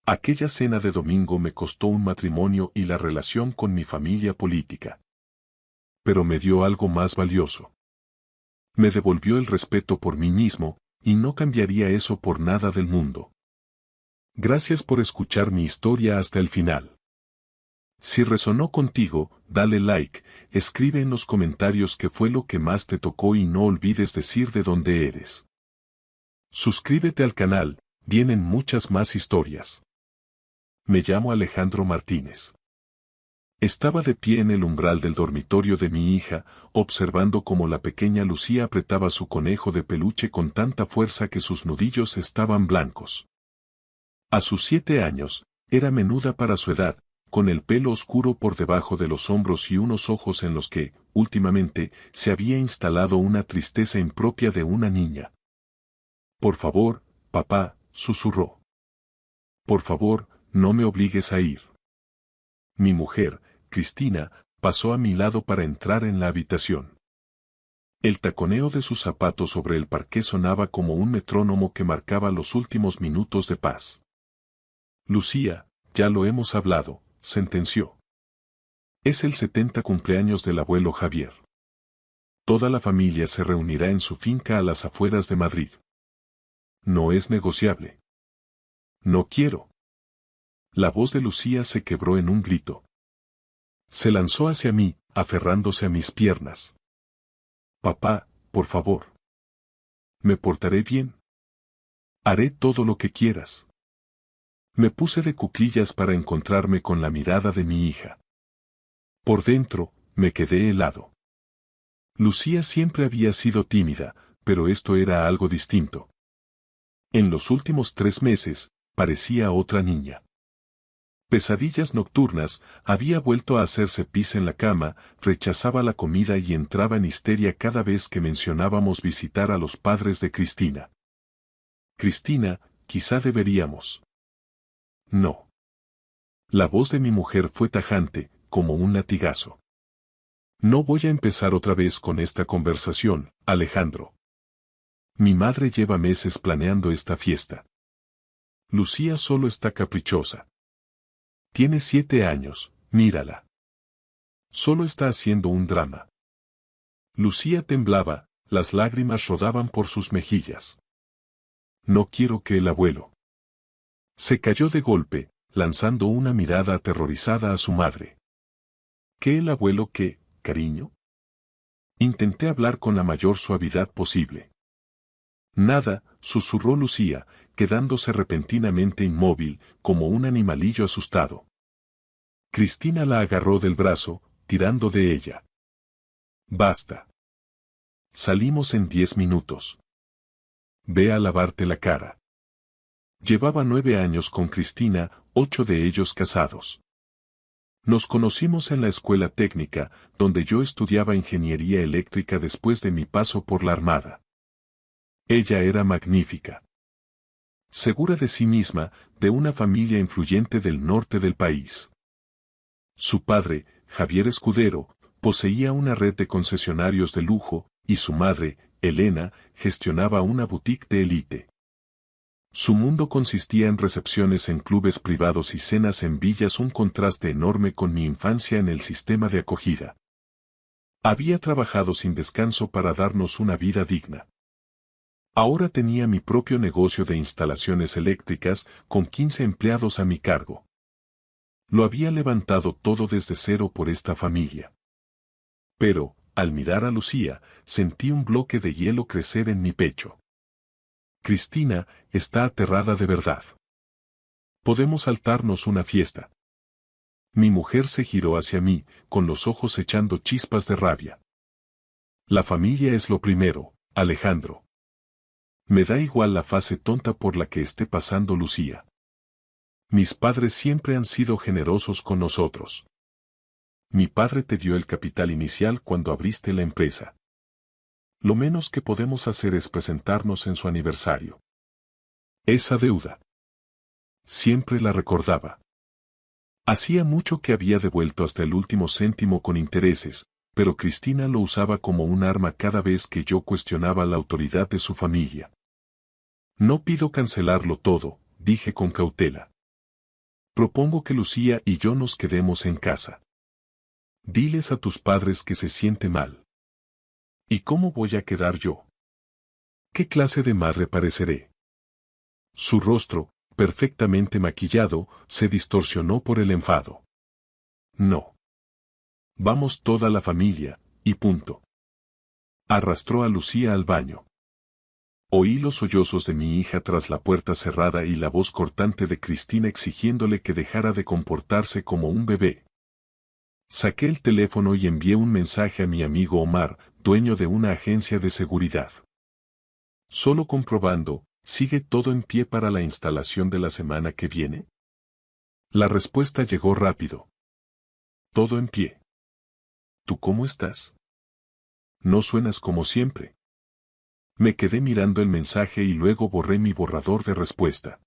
Aquella cena de domingo me costó un matrimonio y la relación con mi familia política. Pero me dio algo más valioso. Me devolvió el respeto por mí mismo, y no cambiaría eso por nada del mundo. Gracias por escuchar mi historia hasta el final. Si resonó contigo, dale like, escribe en los comentarios qué fue lo que más te tocó y no olvides decir de dónde eres. Suscríbete al canal, vienen muchas más historias. Me llamo Alejandro Martínez. Estaba de pie en el umbral del dormitorio de mi hija, observando cómo la pequeña Lucía apretaba su conejo de peluche con tanta fuerza que sus nudillos estaban blancos. A sus 7 años, era menuda para su edad, con el pelo oscuro por debajo de los hombros y unos ojos en los que, últimamente, se había instalado una tristeza impropia de una niña. «Por favor, papá», susurró. «Por favor, no me obligues a ir». Mi mujer, Cristina, pasó a mi lado para entrar en la habitación. El taconeo de sus zapatos sobre el parqué sonaba como un metrónomo que marcaba los últimos minutos de paz. «Lucía, ya lo hemos hablado», sentenció. «Es el 70 cumpleaños del abuelo Javier. Toda la familia se reunirá en su finca a las afueras de Madrid. No es negociable». «No quiero». La voz de Lucía se quebró en un grito. Se lanzó hacia mí, aferrándose a mis piernas. «Papá, por favor. Me portaré bien. Haré todo lo que quieras». Me puse de cuclillas para encontrarme con la mirada de mi hija. Por dentro, me quedé helado. Lucía siempre había sido tímida, pero esto era algo distinto. En los últimos 3 meses, parecía otra niña. Pesadillas nocturnas, había vuelto a hacerse pis en la cama, rechazaba la comida y entraba en histeria cada vez que mencionábamos visitar a los padres de Cristina. «Cristina, quizá deberíamos». «No». La voz de mi mujer fue tajante, como un latigazo. «No voy a empezar otra vez con esta conversación, Alejandro. Mi madre lleva meses planeando esta fiesta. Lucía solo está caprichosa. Tiene 7 años, mírala. Solo está haciendo un drama». Lucía temblaba, las lágrimas rodaban por sus mejillas. «No quiero que el abuelo». Se cayó de golpe, lanzando una mirada aterrorizada a su madre. «¿Qué el abuelo qué, cariño?». Intenté hablar con la mayor suavidad posible. «Nada», susurró Lucía, quedándose repentinamente inmóvil, como un animalillo asustado. Cristina la agarró del brazo, tirando de ella. «Basta. Salimos en 10 minutos. Ve a lavarte la cara». Llevaba 9 años con Cristina, 8 de ellos casados. Nos conocimos en la escuela técnica, donde yo estudiaba ingeniería eléctrica después de mi paso por la Armada. Ella era magnífica. Segura de sí misma, de una familia influyente del norte del país. Su padre, Javier Escudero, poseía una red de concesionarios de lujo, y su madre, Elena, gestionaba una boutique de élite. Su mundo consistía en recepciones en clubes privados y cenas en villas, un contraste enorme con mi infancia en el sistema de acogida. Había trabajado sin descanso para darnos una vida digna. Ahora tenía mi propio negocio de instalaciones eléctricas, con 15 empleados a mi cargo. Lo había levantado todo desde cero por esta familia. Pero, al mirar a Lucía, sentí un bloque de hielo crecer en mi pecho. Cristina está aterrada de verdad. Podemos saltarnos una fiesta. Mi mujer se giró hacia mí, con los ojos echando chispas de rabia. La familia es lo primero, Alejandro. Me da igual la fase tonta por la que esté pasando Lucía. Mis padres siempre han sido generosos con nosotros. Mi padre te dio el capital inicial cuando abriste la empresa. Lo menos que podemos hacer es presentarnos en su aniversario. Esa deuda. Siempre la recordaba. Hacía mucho que había devuelto hasta el último céntimo con intereses, pero Cristina lo usaba como un arma cada vez que yo cuestionaba la autoridad de su familia. No pido cancelarlo todo, dije con cautela. Propongo que Lucía y yo nos quedemos en casa. Diles a tus padres que se siente mal. ¿Y cómo voy a quedar yo? ¿Qué clase de madre pareceré? Su rostro, perfectamente maquillado, se distorsionó por el enfado. No. Vamos toda la familia, y punto. Arrastró a Lucía al baño. Oí los sollozos de mi hija tras la puerta cerrada y la voz cortante de Cristina exigiéndole que dejara de comportarse como un bebé. Saqué el teléfono y envié un mensaje a mi amigo Omar, dueño de una agencia de seguridad. Solo comprobando, ¿sigue todo en pie para la instalación de la semana que viene? La respuesta llegó rápido. Todo en pie. ¿Tú cómo estás? No suenas como siempre. Me quedé mirando el mensaje y luego borré mi borrador de respuesta.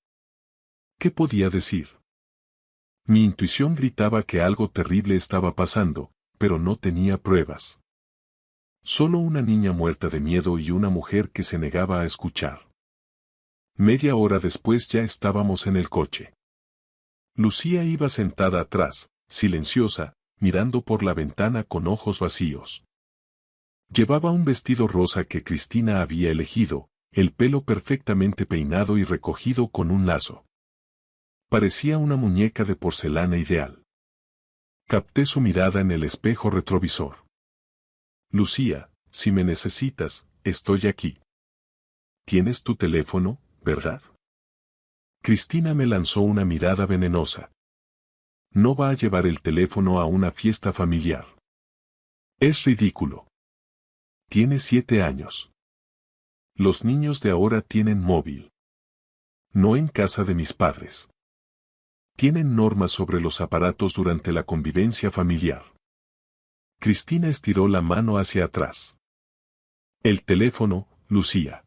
¿Qué podía decir? Mi intuición gritaba que algo terrible estaba pasando, pero no tenía pruebas. Solo una niña muerta de miedo y una mujer que se negaba a escuchar. Media hora después ya estábamos en el coche. Lucía iba sentada atrás, silenciosa, mirando por la ventana con ojos vacíos. Llevaba un vestido rosa que Cristina había elegido, el pelo perfectamente peinado y recogido con un lazo. Parecía una muñeca de porcelana ideal. Capté su mirada en el espejo retrovisor. Lucía, si me necesitas, estoy aquí. Tienes tu teléfono, ¿verdad? Cristina me lanzó una mirada venenosa. No va a llevar el teléfono a una fiesta familiar. Es ridículo. Tiene 7 años. Los niños de ahora tienen móvil. No en casa de mis padres. Tienen normas sobre los aparatos durante la convivencia familiar. Cristina estiró la mano hacia atrás. El teléfono, Lucía.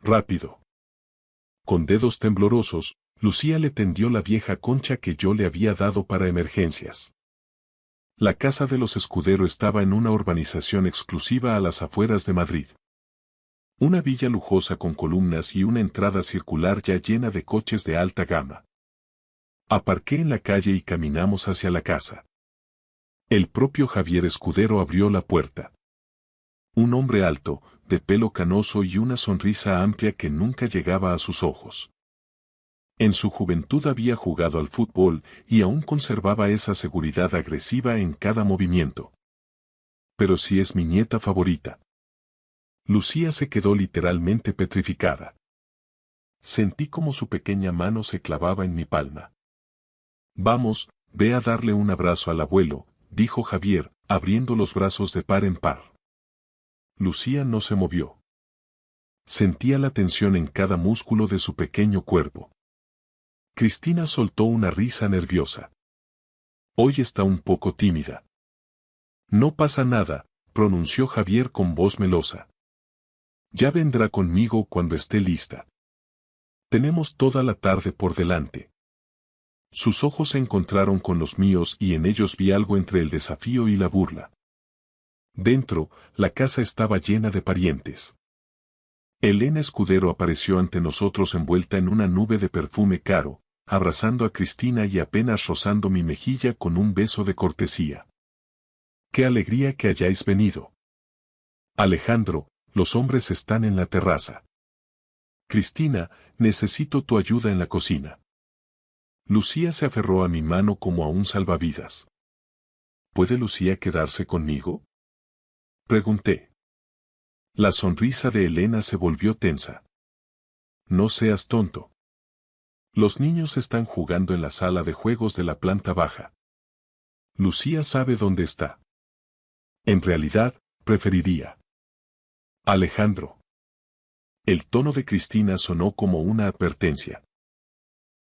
Rápido. Con dedos temblorosos, Lucía le tendió la vieja concha que yo le había dado para emergencias. La casa de los Escudero estaba en una urbanización exclusiva a las afueras de Madrid. Una villa lujosa con columnas y una entrada circular ya llena de coches de alta gama. Aparqué en la calle y caminamos hacia la casa. El propio Javier Escudero abrió la puerta. Un hombre alto, de pelo canoso y una sonrisa amplia que nunca llegaba a sus ojos. En su juventud había jugado al fútbol y aún conservaba esa seguridad agresiva en cada movimiento. Pero si es mi nieta favorita. Lucía se quedó literalmente petrificada. Sentí como su pequeña mano se clavaba en mi palma. Vamos, ve a darle un abrazo al abuelo, dijo Javier, abriendo los brazos de par en par. Lucía no se movió. Sentía la tensión en cada músculo de su pequeño cuerpo. Cristina soltó una risa nerviosa. Hoy está un poco tímida. No pasa nada, pronunció Javier con voz melosa. Ya vendrá conmigo cuando esté lista. Tenemos toda la tarde por delante. Sus ojos se encontraron con los míos y en ellos vi algo entre el desafío y la burla. Dentro, la casa estaba llena de parientes. Elena Escudero apareció ante nosotros envuelta en una nube de perfume caro, abrazando a Cristina y apenas rozando mi mejilla con un beso de cortesía. ¡Qué alegría que hayáis venido! Alejandro, los hombres están en la terraza. Cristina, necesito tu ayuda en la cocina. Lucía se aferró a mi mano como a un salvavidas. ¿Puede Lucía quedarse conmigo? Pregunté. La sonrisa de Elena se volvió tensa. No seas tonto. Los niños están jugando en la sala de juegos de la planta baja. Lucía sabe dónde está. En realidad, preferiría. Alejandro. El tono de Cristina sonó como una advertencia.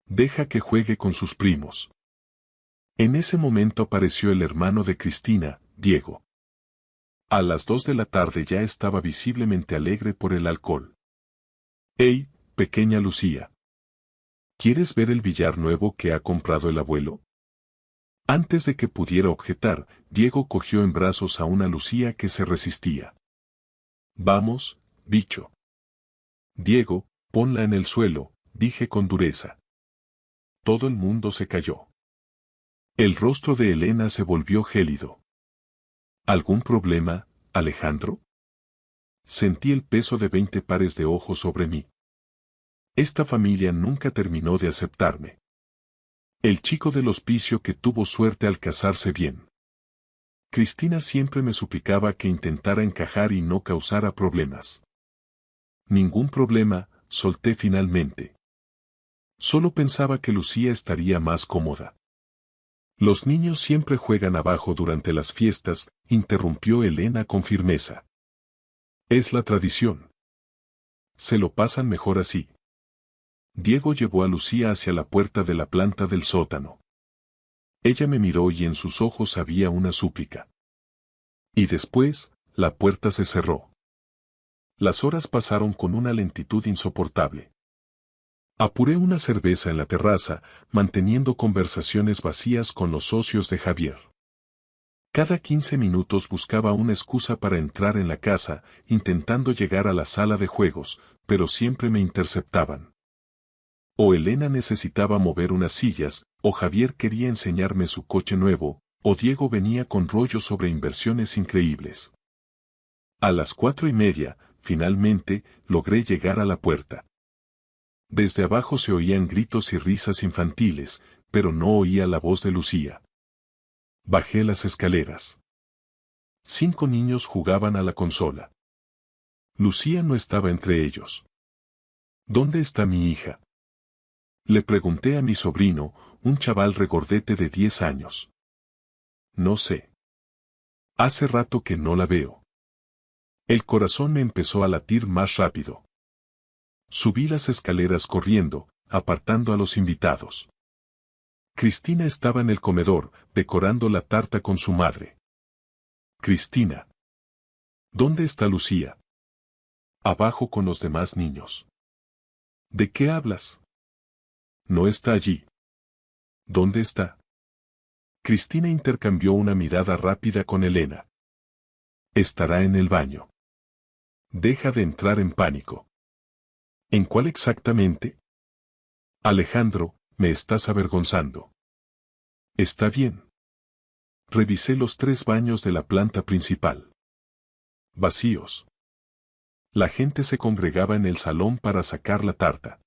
Deja que juegue con sus primos. En ese momento apareció el hermano de Cristina, Diego. A las 2 de la tarde ya estaba visiblemente alegre por el alcohol. «Hey, pequeña Lucía. ¿Quieres ver el billar nuevo que ha comprado el abuelo?» Antes de que pudiera objetar, Diego cogió en brazos a una Lucía que se resistía. «Vamos, bicho». «Diego, ponla en el suelo», dije con dureza. Todo el mundo se calló. El rostro de Elena se volvió gélido. ¿Algún problema, Alejandro? Sentí el peso de 20 pares de ojos sobre mí. Esta familia nunca terminó de aceptarme. El chico del hospicio que tuvo suerte al casarse bien. Cristina siempre me suplicaba que intentara encajar y no causara problemas. Ningún problema, solté finalmente. Solo pensaba que Lucía estaría más cómoda. Los niños siempre juegan abajo durante las fiestas, interrumpió Elena con firmeza. Es la tradición. Se lo pasan mejor así. Diego llevó a Lucía hacia la puerta de la planta del sótano. Ella me miró y en sus ojos había una súplica. Y después, la puerta se cerró. Las horas pasaron con una lentitud insoportable. Apuré una cerveza en la terraza, manteniendo conversaciones vacías con los socios de Javier. Cada 15 minutos buscaba una excusa para entrar en la casa, intentando llegar a la sala de juegos, pero siempre me interceptaban. O Elena necesitaba mover unas sillas, o Javier quería enseñarme su coche nuevo, o Diego venía con rollos sobre inversiones increíbles. A las 4:30, finalmente, logré llegar a la puerta. Desde abajo se oían gritos y risas infantiles, pero no oía la voz de Lucía. Bajé las escaleras. 5 niños jugaban a la consola. Lucía no estaba entre ellos. ¿Dónde está mi hija? Le pregunté a mi sobrino, un chaval regordete de 10 años. No sé. Hace rato que no la veo. El corazón me empezó a latir más rápido. Subí las escaleras corriendo, apartando a los invitados. Cristina estaba en el comedor, decorando la tarta con su madre. Cristina. ¿Dónde está Lucía? Abajo con los demás niños. ¿De qué hablas? No está allí. ¿Dónde está? Cristina intercambió una mirada rápida con Elena. Estará en el baño. Deja de entrar en pánico. ¿En cuál exactamente? Alejandro, me estás avergonzando. Está bien. Revisé los 3 baños de la planta principal. Vacíos. La gente se congregaba en el salón para sacar la tarta.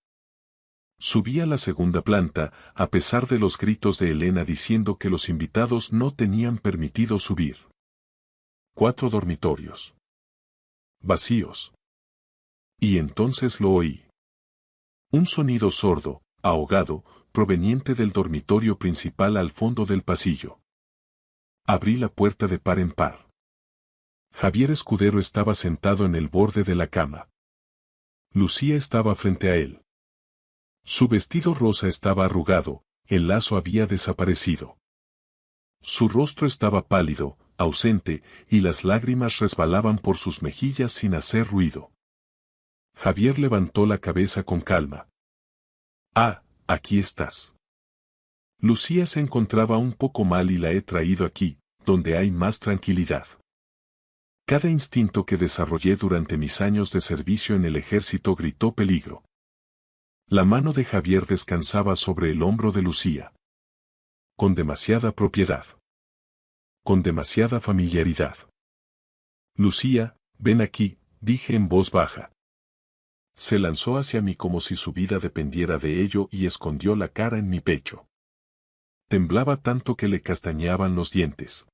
Subí a la segunda planta, a pesar de los gritos de Elena diciendo que los invitados no tenían permitido subir. 4 dormitorios. Vacíos. Y entonces lo oí. Un sonido sordo, ahogado, proveniente del dormitorio principal al fondo del pasillo. Abrí la puerta de par en par. Javier Escudero estaba sentado en el borde de la cama. Lucía estaba frente a él. Su vestido rosa estaba arrugado, el lazo había desaparecido. Su rostro estaba pálido, ausente, y las lágrimas resbalaban por sus mejillas sin hacer ruido. Javier levantó la cabeza con calma. Ah, aquí estás. Lucía se encontraba un poco mal y la he traído aquí, donde hay más tranquilidad. Cada instinto que desarrollé durante mis años de servicio en el ejército gritó peligro. La mano de Javier descansaba sobre el hombro de Lucía. Con demasiada propiedad. Con demasiada familiaridad. Lucía, ven aquí, dije en voz baja. Se lanzó hacia mí como si su vida dependiera de ello y escondió la cara en mi pecho. Temblaba tanto que le castañeaban los dientes.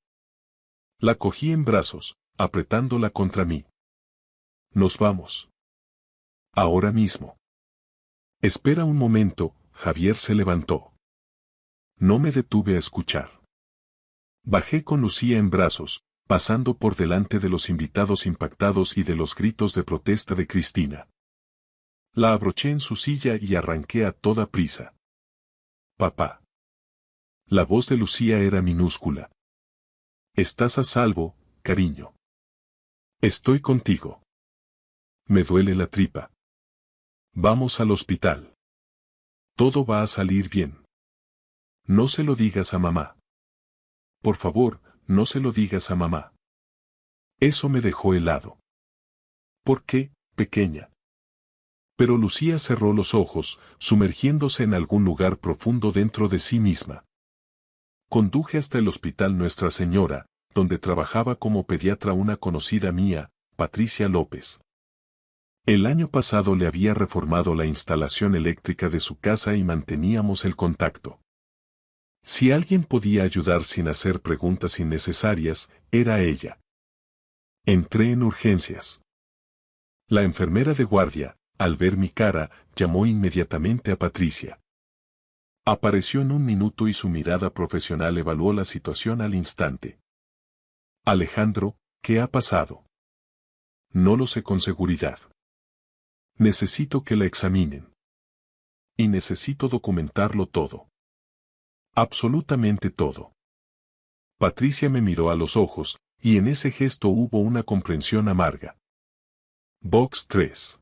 La cogí en brazos, apretándola contra mí. Nos vamos. Ahora mismo. Espera un momento, Javier se levantó. No me detuve a escuchar. Bajé con Lucía en brazos, pasando por delante de los invitados impactados y de los gritos de protesta de Cristina. La abroché en su silla y arranqué a toda prisa. Papá. La voz de Lucía era minúscula. Estás a salvo, cariño. Estoy contigo. Me duele la tripa. Vamos al hospital. Todo va a salir bien. No se lo digas a mamá. Por favor, no se lo digas a mamá. Eso me dejó helado. ¿Por qué, pequeña? Pero Lucía cerró los ojos, sumergiéndose en algún lugar profundo dentro de sí misma. Conduje hasta el hospital Nuestra Señora, donde trabajaba como pediatra una conocida mía, Patricia López. El año pasado le había reformado la instalación eléctrica de su casa y manteníamos el contacto. Si alguien podía ayudar sin hacer preguntas innecesarias, era ella. Entré en urgencias. La enfermera de guardia, al ver mi cara, llamó inmediatamente a Patricia. Apareció en un minuto y su mirada profesional evaluó la situación al instante. Alejandro, ¿qué ha pasado? No lo sé con seguridad. Necesito que la examinen. Y necesito documentarlo todo. Absolutamente todo. Patricia me miró a los ojos, y en ese gesto hubo una comprensión amarga. Box 3.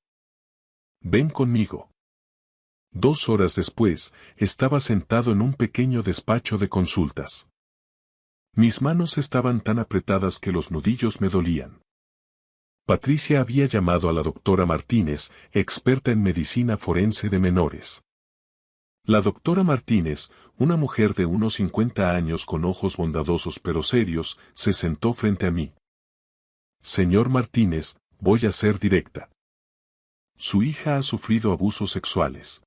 Ven conmigo. 2 horas después, estaba sentado en un pequeño despacho de consultas. Mis manos estaban tan apretadas que los nudillos me dolían. Patricia había llamado a la doctora Martínez, experta en medicina forense de menores. La doctora Martínez, una mujer de unos 50 años con ojos bondadosos pero serios, se sentó frente a mí. Señor Martínez, voy a ser directa. Su hija ha sufrido abusos sexuales.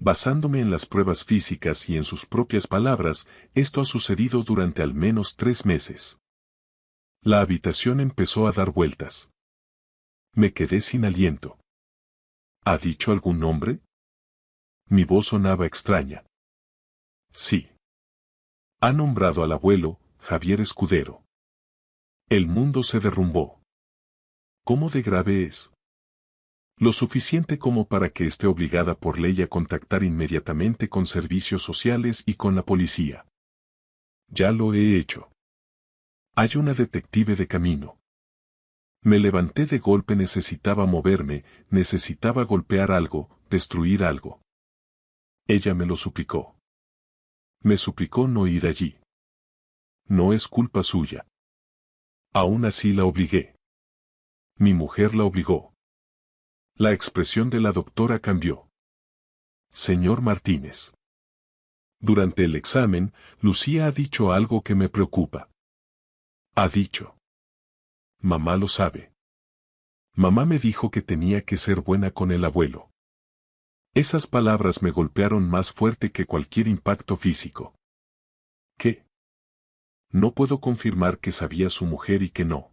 Basándome en las pruebas físicas y en sus propias palabras, esto ha sucedido durante al menos 3 meses. La habitación empezó a dar vueltas. Me quedé sin aliento. ¿Ha dicho algún nombre? Mi voz sonaba extraña. Sí. Ha nombrado al abuelo, Javier Escudero. El mundo se derrumbó. ¿Cómo de grave es? Lo suficiente como para que esté obligada por ley a contactar inmediatamente con servicios sociales y con la policía. Ya lo he hecho. Hay una detective de camino. Me levanté de golpe, necesitaba moverme, necesitaba golpear algo, destruir algo. Ella me lo suplicó. Me suplicó no ir allí. No es culpa suya. Aún así la obligué. Mi mujer la obligó. La expresión de la doctora cambió. Señor Martínez. Durante el examen, Lucía ha dicho algo que me preocupa. Ha dicho. Mamá lo sabe. Mamá me dijo que tenía que ser buena con el abuelo. Esas palabras me golpearon más fuerte que cualquier impacto físico. ¿Qué? No puedo confirmar que sabía su mujer y que no.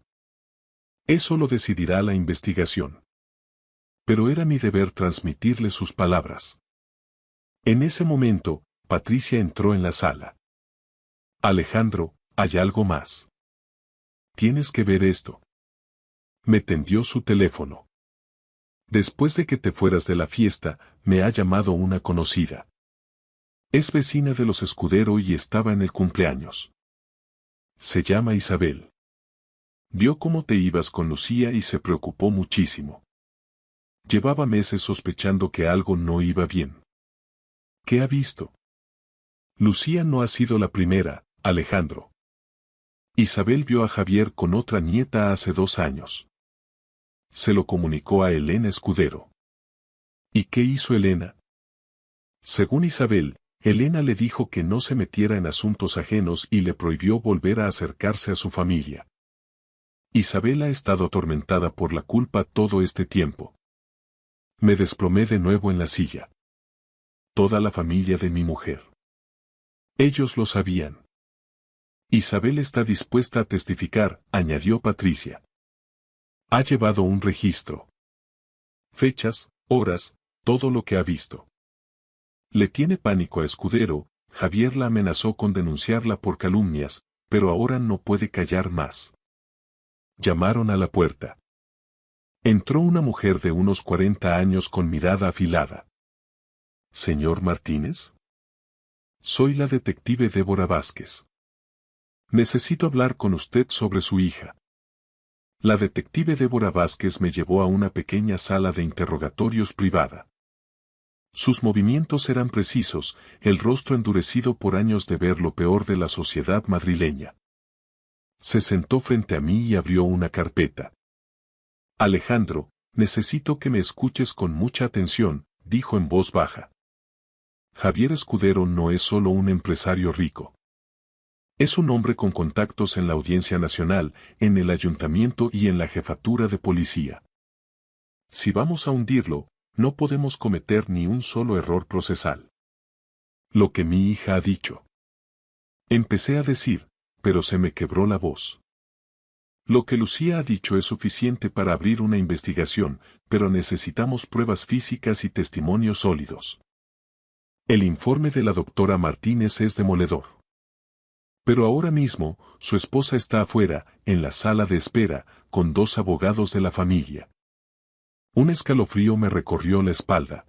Eso lo decidirá la investigación. Pero era mi deber transmitirle sus palabras. En ese momento, Patricia entró en la sala. Alejandro, hay algo más. Tienes que ver esto. Me tendió su teléfono. Después de que te fueras de la fiesta, me ha llamado una conocida. Es vecina de los Escudero y estaba en el cumpleaños. Se llama Isabel. Vio cómo te ibas con Lucía y se preocupó muchísimo. Llevaba meses sospechando que algo no iba bien. ¿Qué ha visto? Lucía no ha sido la primera, Alejandro. Isabel vio a Javier con otra nieta hace 2 años. Se lo comunicó a Elena Escudero. ¿Y qué hizo Elena? Según Isabel, Elena le dijo que no se metiera en asuntos ajenos y le prohibió volver a acercarse a su familia. Isabel ha estado atormentada por la culpa todo este tiempo. Me desplomé de nuevo en la silla. Toda la familia de mi mujer. Ellos lo sabían. Isabel está dispuesta a testificar, añadió Patricia. Ha llevado un registro. Fechas, horas, todo lo que ha visto. Le tiene pánico a Escudero. Javier la amenazó con denunciarla por calumnias, pero ahora no puede callar más. Llamaron a la puerta. Entró una mujer de unos 40 años con mirada afilada. ¿Señor Martínez? Soy la detective Débora Vázquez. Necesito hablar con usted sobre su hija. La detective Débora Vázquez me llevó a una pequeña sala de interrogatorios privada. Sus movimientos eran precisos, el rostro endurecido por años de ver lo peor de la sociedad madrileña. Se sentó frente a mí y abrió una carpeta. Alejandro, necesito que me escuches con mucha atención, dijo en voz baja. Javier Escudero no es solo un empresario rico. Es un hombre con contactos en la Audiencia Nacional, en el Ayuntamiento y en la Jefatura de Policía. Si vamos a hundirlo, no podemos cometer ni un solo error procesal. Lo que mi hija ha dicho. Empecé a decir, pero se me quebró la voz. Lo que Lucía ha dicho es suficiente para abrir una investigación, pero necesitamos pruebas físicas y testimonios sólidos. El informe de la doctora Martínez es demoledor. Pero ahora mismo, su esposa está afuera, en la sala de espera, con 2 abogados de la familia. Un escalofrío me recorrió la espalda.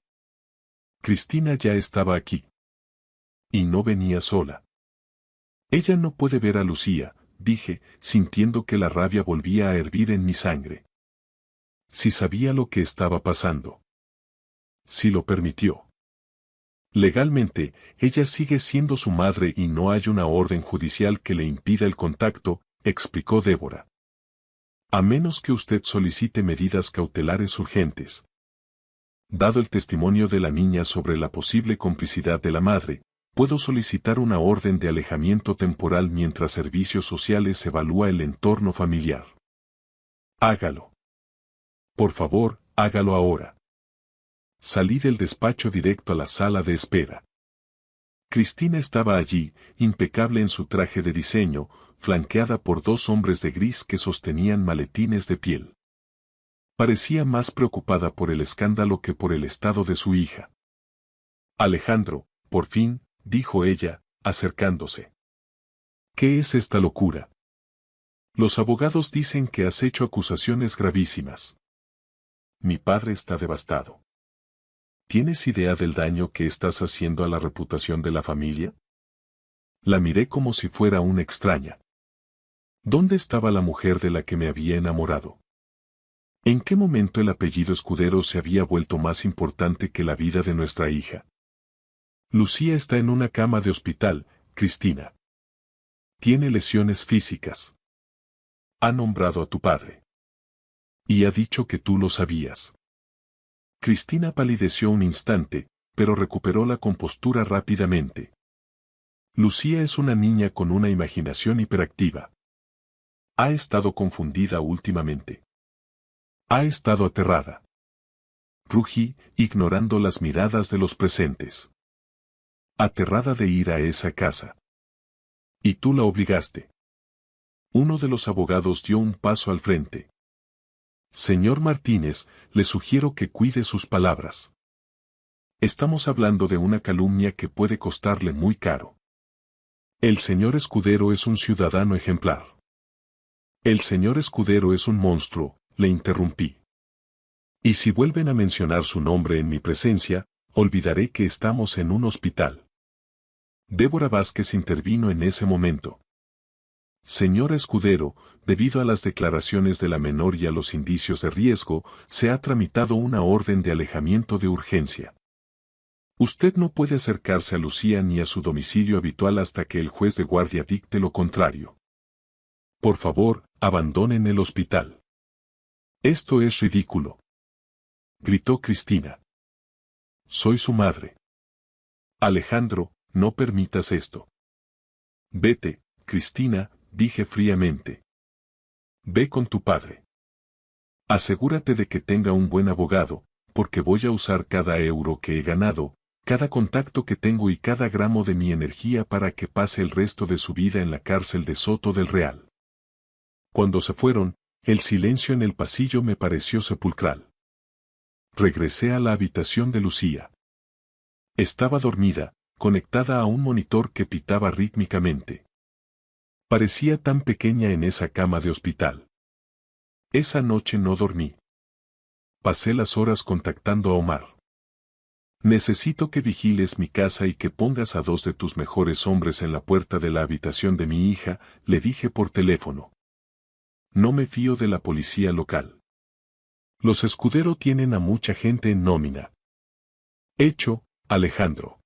Cristina ya estaba aquí. Y no venía sola. Ella no puede ver a Lucía, dije, sintiendo que la rabia volvía a hervir en mi sangre. Si sabía lo que estaba pasando. Si lo permitió. Legalmente, ella sigue siendo su madre y no hay una orden judicial que le impida el contacto, explicó Débora. A menos que usted solicite medidas cautelares urgentes. Dado el testimonio de la niña sobre la posible complicidad de la madre, puedo solicitar una orden de alejamiento temporal mientras Servicios Sociales evalúa el entorno familiar. Hágalo. Por favor, hágalo ahora. Salí del despacho directo a la sala de espera. Cristina estaba allí, impecable en su traje de diseño, flanqueada por 2 hombres de gris que sostenían maletines de piel. Parecía más preocupada por el escándalo que por el estado de su hija. Alejandro, por fin, dijo ella, acercándose. ¿Qué es esta locura? Los abogados dicen que has hecho acusaciones gravísimas. Mi padre está devastado. ¿Tienes idea del daño que estás haciendo a la reputación de la familia? La miré como si fuera una extraña. ¿Dónde estaba la mujer de la que me había enamorado? ¿En qué momento el apellido Escudero se había vuelto más importante que la vida de nuestra hija? Lucía está en una cama de hospital, Cristina. Tiene lesiones físicas. Ha nombrado a tu padre. Y ha dicho que tú lo sabías. Cristina palideció un instante, pero recuperó la compostura rápidamente. Lucía es una niña con una imaginación hiperactiva. Ha estado confundida últimamente. Ha estado aterrada. Rugí, ignorando las miradas de los presentes. Aterrada de ir a esa casa. Y tú la obligaste. Uno de los abogados dio un paso al frente. Señor Martínez, le sugiero que cuide sus palabras. Estamos hablando de una calumnia que puede costarle muy caro. El señor Escudero es un ciudadano ejemplar. El señor Escudero es un monstruo, le interrumpí. Y si vuelven a mencionar su nombre en mi presencia, olvidaré que estamos en un hospital. Débora Vázquez intervino en ese momento. Señor Escudero, debido a las declaraciones de la menor y a los indicios de riesgo, se ha tramitado una orden de alejamiento de urgencia. Usted no puede acercarse a Lucía ni a su domicilio habitual hasta que el juez de guardia dicte lo contrario. Por favor, abandonen el hospital. Esto es ridículo. Gritó Cristina. Soy su madre. Alejandro, no permitas esto. Vete, Cristina, dije fríamente. Ve con tu padre. Asegúrate de que tenga un buen abogado, porque voy a usar cada euro que he ganado, cada contacto que tengo y cada gramo de mi energía para que pase el resto de su vida en la cárcel de Soto del Real. Cuando se fueron, el silencio en el pasillo me pareció sepulcral. Regresé a la habitación de Lucía. Estaba dormida, conectada a un monitor que pitaba rítmicamente. Parecía tan pequeña en esa cama de hospital. Esa noche no dormí. Pasé las horas contactando a Omar. Necesito que vigiles mi casa y que pongas a 2 de tus mejores hombres en la puerta de la habitación de mi hija, le dije por teléfono. No me fío de la policía local. Los Escudero tienen a mucha gente en nómina. Hecho, Alejandro.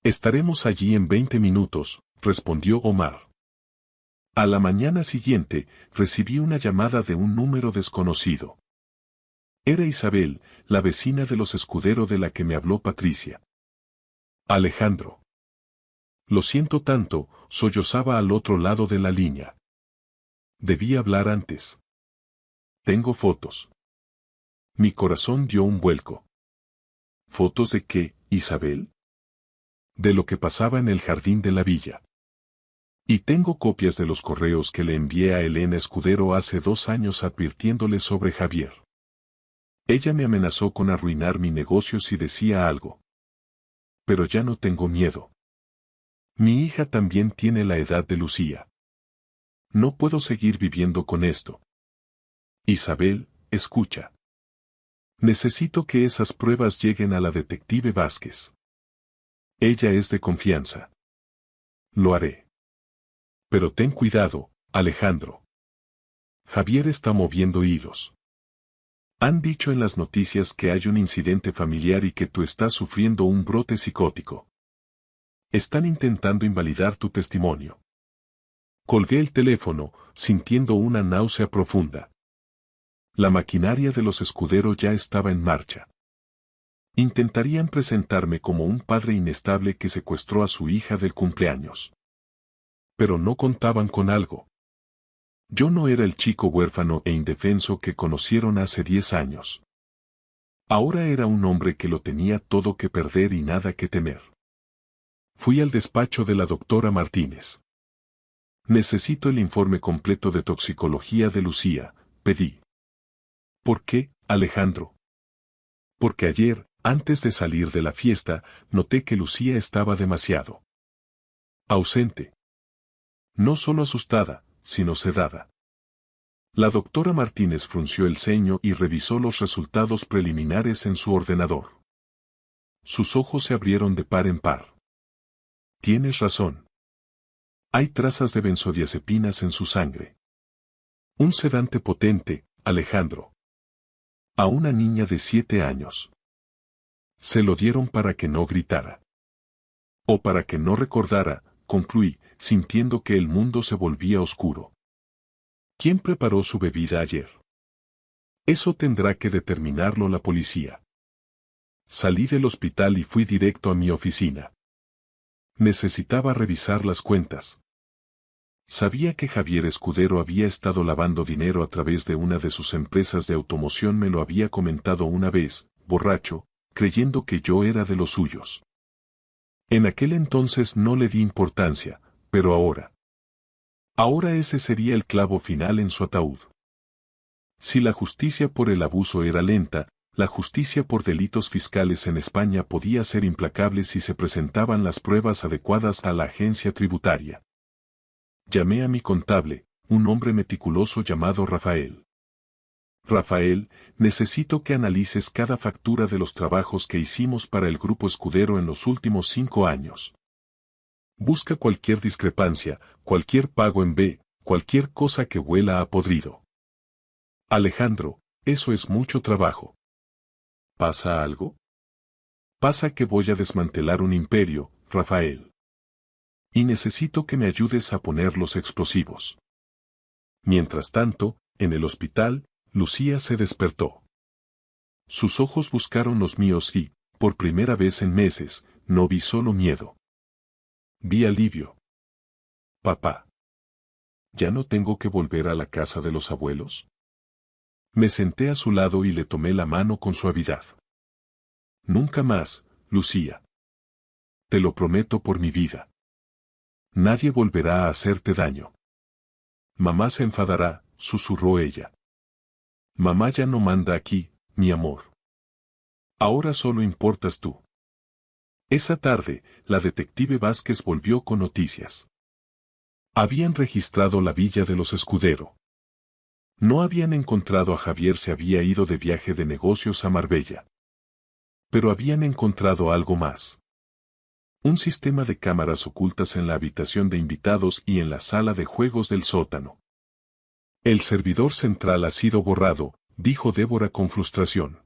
Estaremos allí en 20 minutos, respondió Omar. A la mañana siguiente, recibí una llamada de un número desconocido. Era Isabel, la vecina de los Escudero de la que me habló Patricia. Alejandro. Lo siento tanto, sollozaba al otro lado de la línea. Debí hablar antes. Tengo fotos. Mi corazón dio un vuelco. ¿Fotos de qué, Isabel? De lo que pasaba en el jardín de la villa. Y tengo copias de los correos que le envié a Elena Escudero hace 2 años advirtiéndole sobre Javier. Ella me amenazó con arruinar mi negocio si decía algo. Pero ya no tengo miedo. Mi hija también tiene la edad de Lucía. No puedo seguir viviendo con esto. Isabel, escucha. Necesito que esas pruebas lleguen a la detective Vázquez. Ella es de confianza. Lo haré. Pero ten cuidado, Alejandro. Javier está moviendo hilos. Han dicho en las noticias que hay un incidente familiar y que tú estás sufriendo un brote psicótico. Están intentando invalidar tu testimonio. Colgué el teléfono, sintiendo una náusea profunda. La maquinaria de los Escudero ya estaba en marcha. Intentarían presentarme como un padre inestable que secuestró a su hija del cumpleaños. Pero no contaban con algo. Yo no era el chico huérfano e indefenso que conocieron hace 10 años. Ahora era un hombre que lo tenía todo que perder y nada que temer. Fui al despacho de la doctora Martínez. Necesito el informe completo de toxicología de Lucía, pedí. ¿Por qué, Alejandro? Porque ayer, antes de salir de la fiesta, noté que Lucía estaba demasiado ausente. No solo asustada, sino sedada. La doctora Martínez frunció el ceño y revisó los resultados preliminares en su ordenador. Sus ojos se abrieron de par en par. Tienes razón. Hay trazas de benzodiazepinas en su sangre. Un sedante potente, Alejandro. A una niña de 7 años. Se lo dieron para que no gritara. O para que no recordara, concluí, sintiendo que el mundo se volvía oscuro. ¿Quién preparó su bebida ayer? Eso tendrá que determinarlo la policía. Salí del hospital y fui directo a mi oficina. Necesitaba revisar las cuentas. Sabía que Javier Escudero había estado lavando dinero a través de una de sus empresas de automoción, me lo había comentado una vez, borracho, creyendo que yo era de los suyos. En aquel entonces no le di importancia, pero ahora. Ahora ese sería el clavo final en su ataúd. Si la justicia por el abuso era lenta, la justicia por delitos fiscales en España podía ser implacable si se presentaban las pruebas adecuadas a la agencia tributaria. Llamé a mi contable, un hombre meticuloso llamado Rafael. Rafael, necesito que analices cada factura de los trabajos que hicimos para el Grupo Escudero en los últimos 5 años. Busca cualquier discrepancia, cualquier pago en B, cualquier cosa que huela a podrido. Alejandro, eso es mucho trabajo. ¿Pasa algo? Pasa que voy a desmantelar un imperio, Rafael. Y necesito que me ayudes a poner los explosivos. Mientras tanto, en el hospital, Lucía se despertó. Sus ojos buscaron los míos y, por primera vez en meses, no vi solo miedo. Vi alivio. Papá. ¿Ya no tengo que volver a la casa de los abuelos? Me senté a su lado y le tomé la mano con suavidad. Nunca más, Lucía. Te lo prometo por mi vida. Nadie volverá a hacerte daño. Mamá se enfadará, susurró ella. Mamá ya no manda aquí, mi amor. Ahora solo importas tú. Esa tarde, la detective Vázquez volvió con noticias. Habían registrado la villa de los Escudero. No habían encontrado a Javier, se había ido de viaje de negocios a Marbella. Pero habían encontrado algo más. Un sistema de cámaras ocultas en la habitación de invitados y en la sala de juegos del sótano. El servidor central ha sido borrado, dijo Débora con frustración.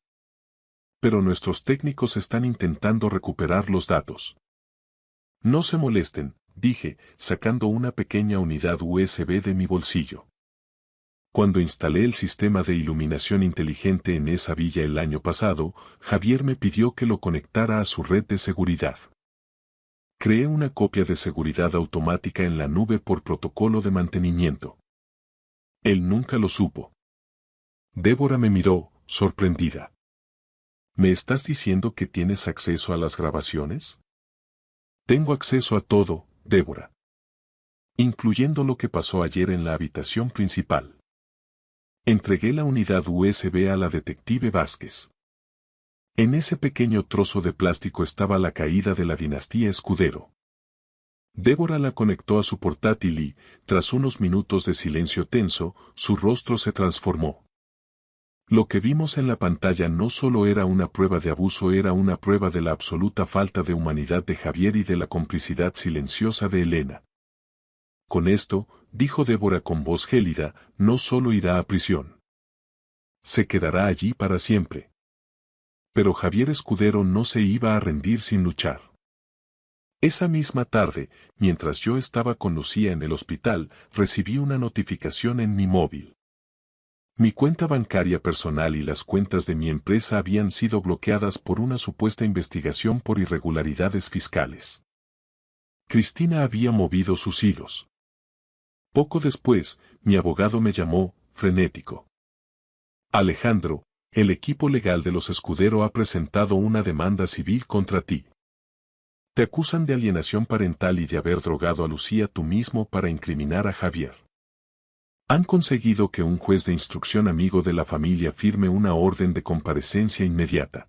Pero nuestros técnicos están intentando recuperar los datos. No se molesten, dije, sacando una pequeña unidad USB de mi bolsillo. Cuando instalé el sistema de iluminación inteligente en esa villa el año pasado, Javier me pidió que lo conectara a su red de seguridad. Creé una copia de seguridad automática en la nube por protocolo de mantenimiento. Él nunca lo supo. Débora me miró, sorprendida. ¿Me estás diciendo que tienes acceso a las grabaciones? Tengo acceso a todo, Débora. Incluyendo lo que pasó ayer en la habitación principal. Entregué la unidad USB a la detective Vázquez. En ese pequeño trozo de plástico estaba la caída de la dinastía Escudero. Débora la conectó a su portátil y, tras unos minutos de silencio tenso, su rostro se transformó. Lo que vimos en la pantalla no solo era una prueba de abuso, era una prueba de la absoluta falta de humanidad de Javier y de la complicidad silenciosa de Elena. Con esto, dijo Débora con voz gélida, no solo irá a prisión. Se quedará allí para siempre. Pero Javier Escudero no se iba a rendir sin luchar. Esa misma tarde, mientras yo estaba con Lucía en el hospital, recibí una notificación en mi móvil. Mi cuenta bancaria personal y las cuentas de mi empresa habían sido bloqueadas por una supuesta investigación por irregularidades fiscales. Cristina había movido sus hilos. Poco después, mi abogado me llamó, frenético. Alejandro, el equipo legal de los Escudero ha presentado una demanda civil contra ti. Te acusan de alienación parental y de haber drogado a Lucía tú mismo para incriminar a Javier. Han conseguido que un juez de instrucción amigo de la familia firme una orden de comparecencia inmediata.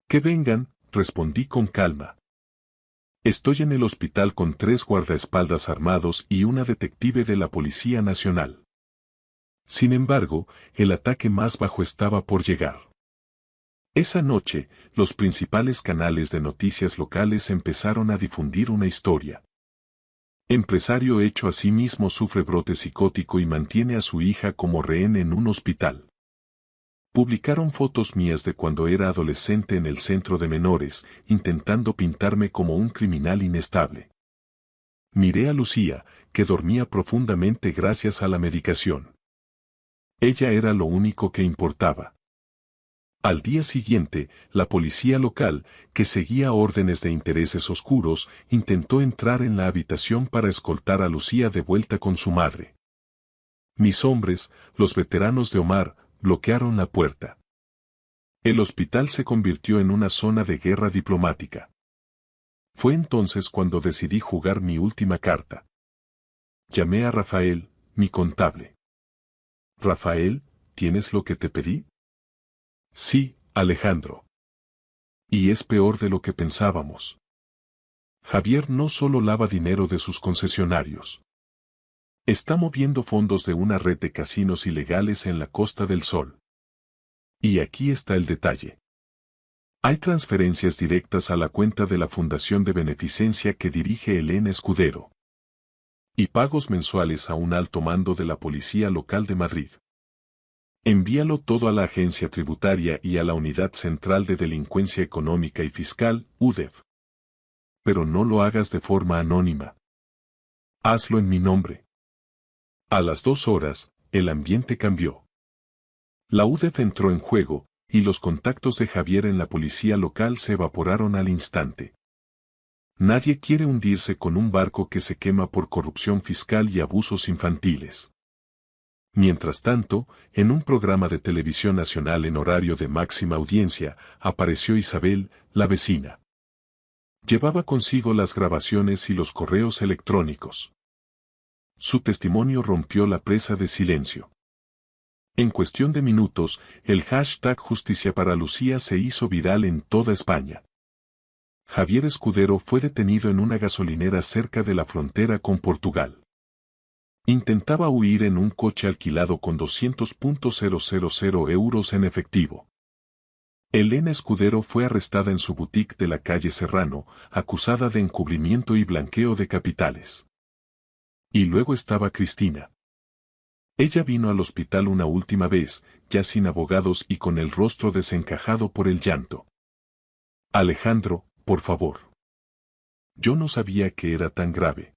Que vengan, respondí con calma. Estoy en el hospital con 3 guardaespaldas armados y una detective de la Policía Nacional. Sin embargo, el ataque más bajo estaba por llegar. Esa noche, los principales canales de noticias locales empezaron a difundir una historia. Empresario hecho a sí mismo sufre brote psicótico y mantiene a su hija como rehén en un hospital. Publicaron fotos mías de cuando era adolescente en el centro de menores, intentando pintarme como un criminal inestable. Miré a Lucía, que dormía profundamente gracias a la medicación. Ella era lo único que importaba. Al día siguiente, la policía local, que seguía órdenes de intereses oscuros, intentó entrar en la habitación para escoltar a Lucía de vuelta con su madre. Mis hombres, los veteranos de Omar, bloquearon la puerta. El hospital se convirtió en una zona de guerra diplomática. Fue entonces cuando decidí jugar mi última carta. Llamé a Rafael, mi contable. Rafael, ¿tienes lo que te pedí? Sí, Alejandro. Y es peor de lo que pensábamos. Javier no solo lava dinero de sus concesionarios. Está moviendo fondos de una red de casinos ilegales en la Costa del Sol. Y aquí está el detalle. Hay transferencias directas a la cuenta de la Fundación de Beneficencia que dirige Elena Escudero. Y pagos mensuales a un alto mando de la Policía Local de Madrid. Envíalo todo a la Agencia Tributaria y a la Unidad Central de Delincuencia Económica y Fiscal, UDEF. Pero no lo hagas de forma anónima. Hazlo en mi nombre. A las 2 horas, el ambiente cambió. La UDEF entró en juego, y los contactos de Javier en la policía local se evaporaron al instante. Nadie quiere hundirse con un barco que se quema por corrupción fiscal y abusos infantiles. Mientras tanto, en un programa de televisión nacional en horario de máxima audiencia, apareció Isabel, la vecina. Llevaba consigo las grabaciones y los correos electrónicos. Su testimonio rompió la presa de silencio. En cuestión de minutos, el hashtag Justicia para Lucía se hizo viral en toda España. Javier Escudero fue detenido en una gasolinera cerca de la frontera con Portugal. Intentaba huir en un coche alquilado con 200.000 euros en efectivo. Elena Escudero fue arrestada en su boutique de la calle Serrano, acusada de encubrimiento y blanqueo de capitales. Y luego estaba Cristina. Ella vino al hospital una última vez, ya sin abogados y con el rostro desencajado por el llanto. Alejandro, por favor. Yo no sabía que era tan grave.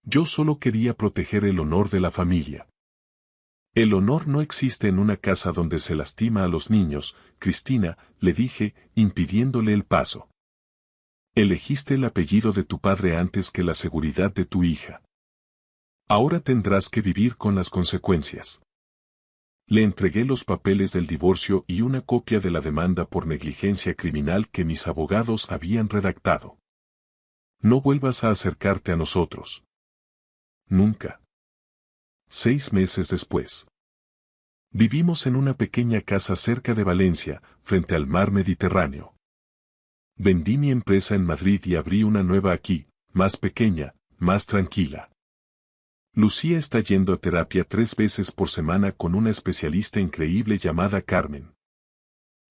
Yo solo quería proteger el honor de la familia. El honor no existe en una casa donde se lastima a los niños, Cristina, le dije, impidiéndole el paso. Elegiste el apellido de tu padre antes que la seguridad de tu hija. Ahora tendrás que vivir con las consecuencias. Le entregué los papeles del divorcio y una copia de la demanda por negligencia criminal que mis abogados habían redactado. No vuelvas a acercarte a nosotros. Nunca. 6 meses después. Vivimos en una pequeña casa cerca de Valencia, frente al mar Mediterráneo. Vendí mi empresa en Madrid y abrí una nueva aquí, más pequeña, más tranquila. Lucía está yendo a terapia 3 veces por semana con una especialista increíble llamada Carmen.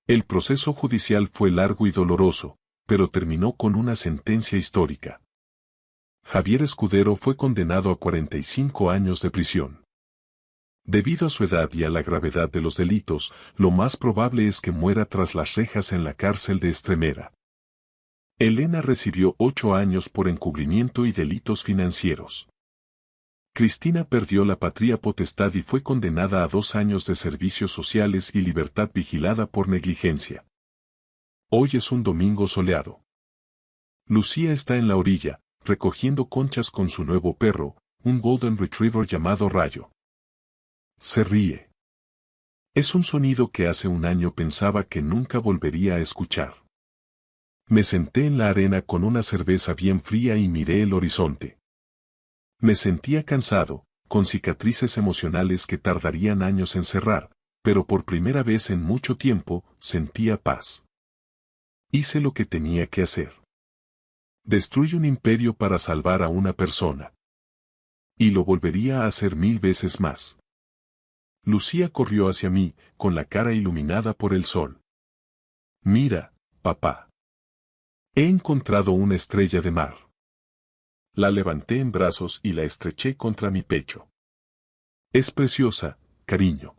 El proceso judicial fue largo y doloroso, pero terminó con una sentencia histórica. Javier Escudero fue condenado a 45 años de prisión. Debido a su edad y a la gravedad de los delitos, lo más probable es que muera tras las rejas en la cárcel de Estremera. Elena recibió 8 años por encubrimiento y delitos financieros. Cristina perdió la patria potestad y fue condenada a 2 años de servicios sociales y libertad vigilada por negligencia. Hoy es un domingo soleado. Lucía está en la orilla, recogiendo conchas con su nuevo perro, un Golden Retriever llamado Rayo. Se ríe. Es un sonido que hace un año pensaba que nunca volvería a escuchar. Me senté en la arena con una cerveza bien fría y miré el horizonte. Me sentía cansado, con cicatrices emocionales que tardarían años en cerrar, pero por primera vez en mucho tiempo sentía paz. Hice lo que tenía que hacer. Destruí un imperio para salvar a una persona. Y lo volvería a hacer 1000 veces más. Lucía corrió hacia mí, con la cara iluminada por el sol. Mira, papá. He encontrado una estrella de mar. La levanté en brazos y la estreché contra mi pecho. Es preciosa, cariño.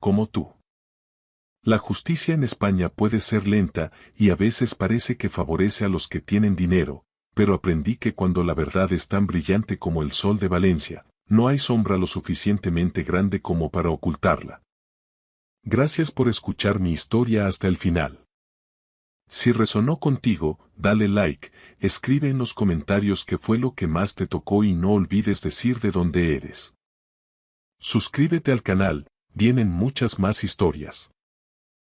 Como tú. La justicia en España puede ser lenta y a veces parece que favorece a los que tienen dinero, pero aprendí que cuando la verdad es tan brillante como el sol de Valencia, no hay sombra lo suficientemente grande como para ocultarla. Gracias por escuchar mi historia hasta el final. Si resonó contigo, dale like, escribe en los comentarios qué fue lo que más te tocó y no olvides decir de dónde eres. Suscríbete al canal, vienen muchas más historias.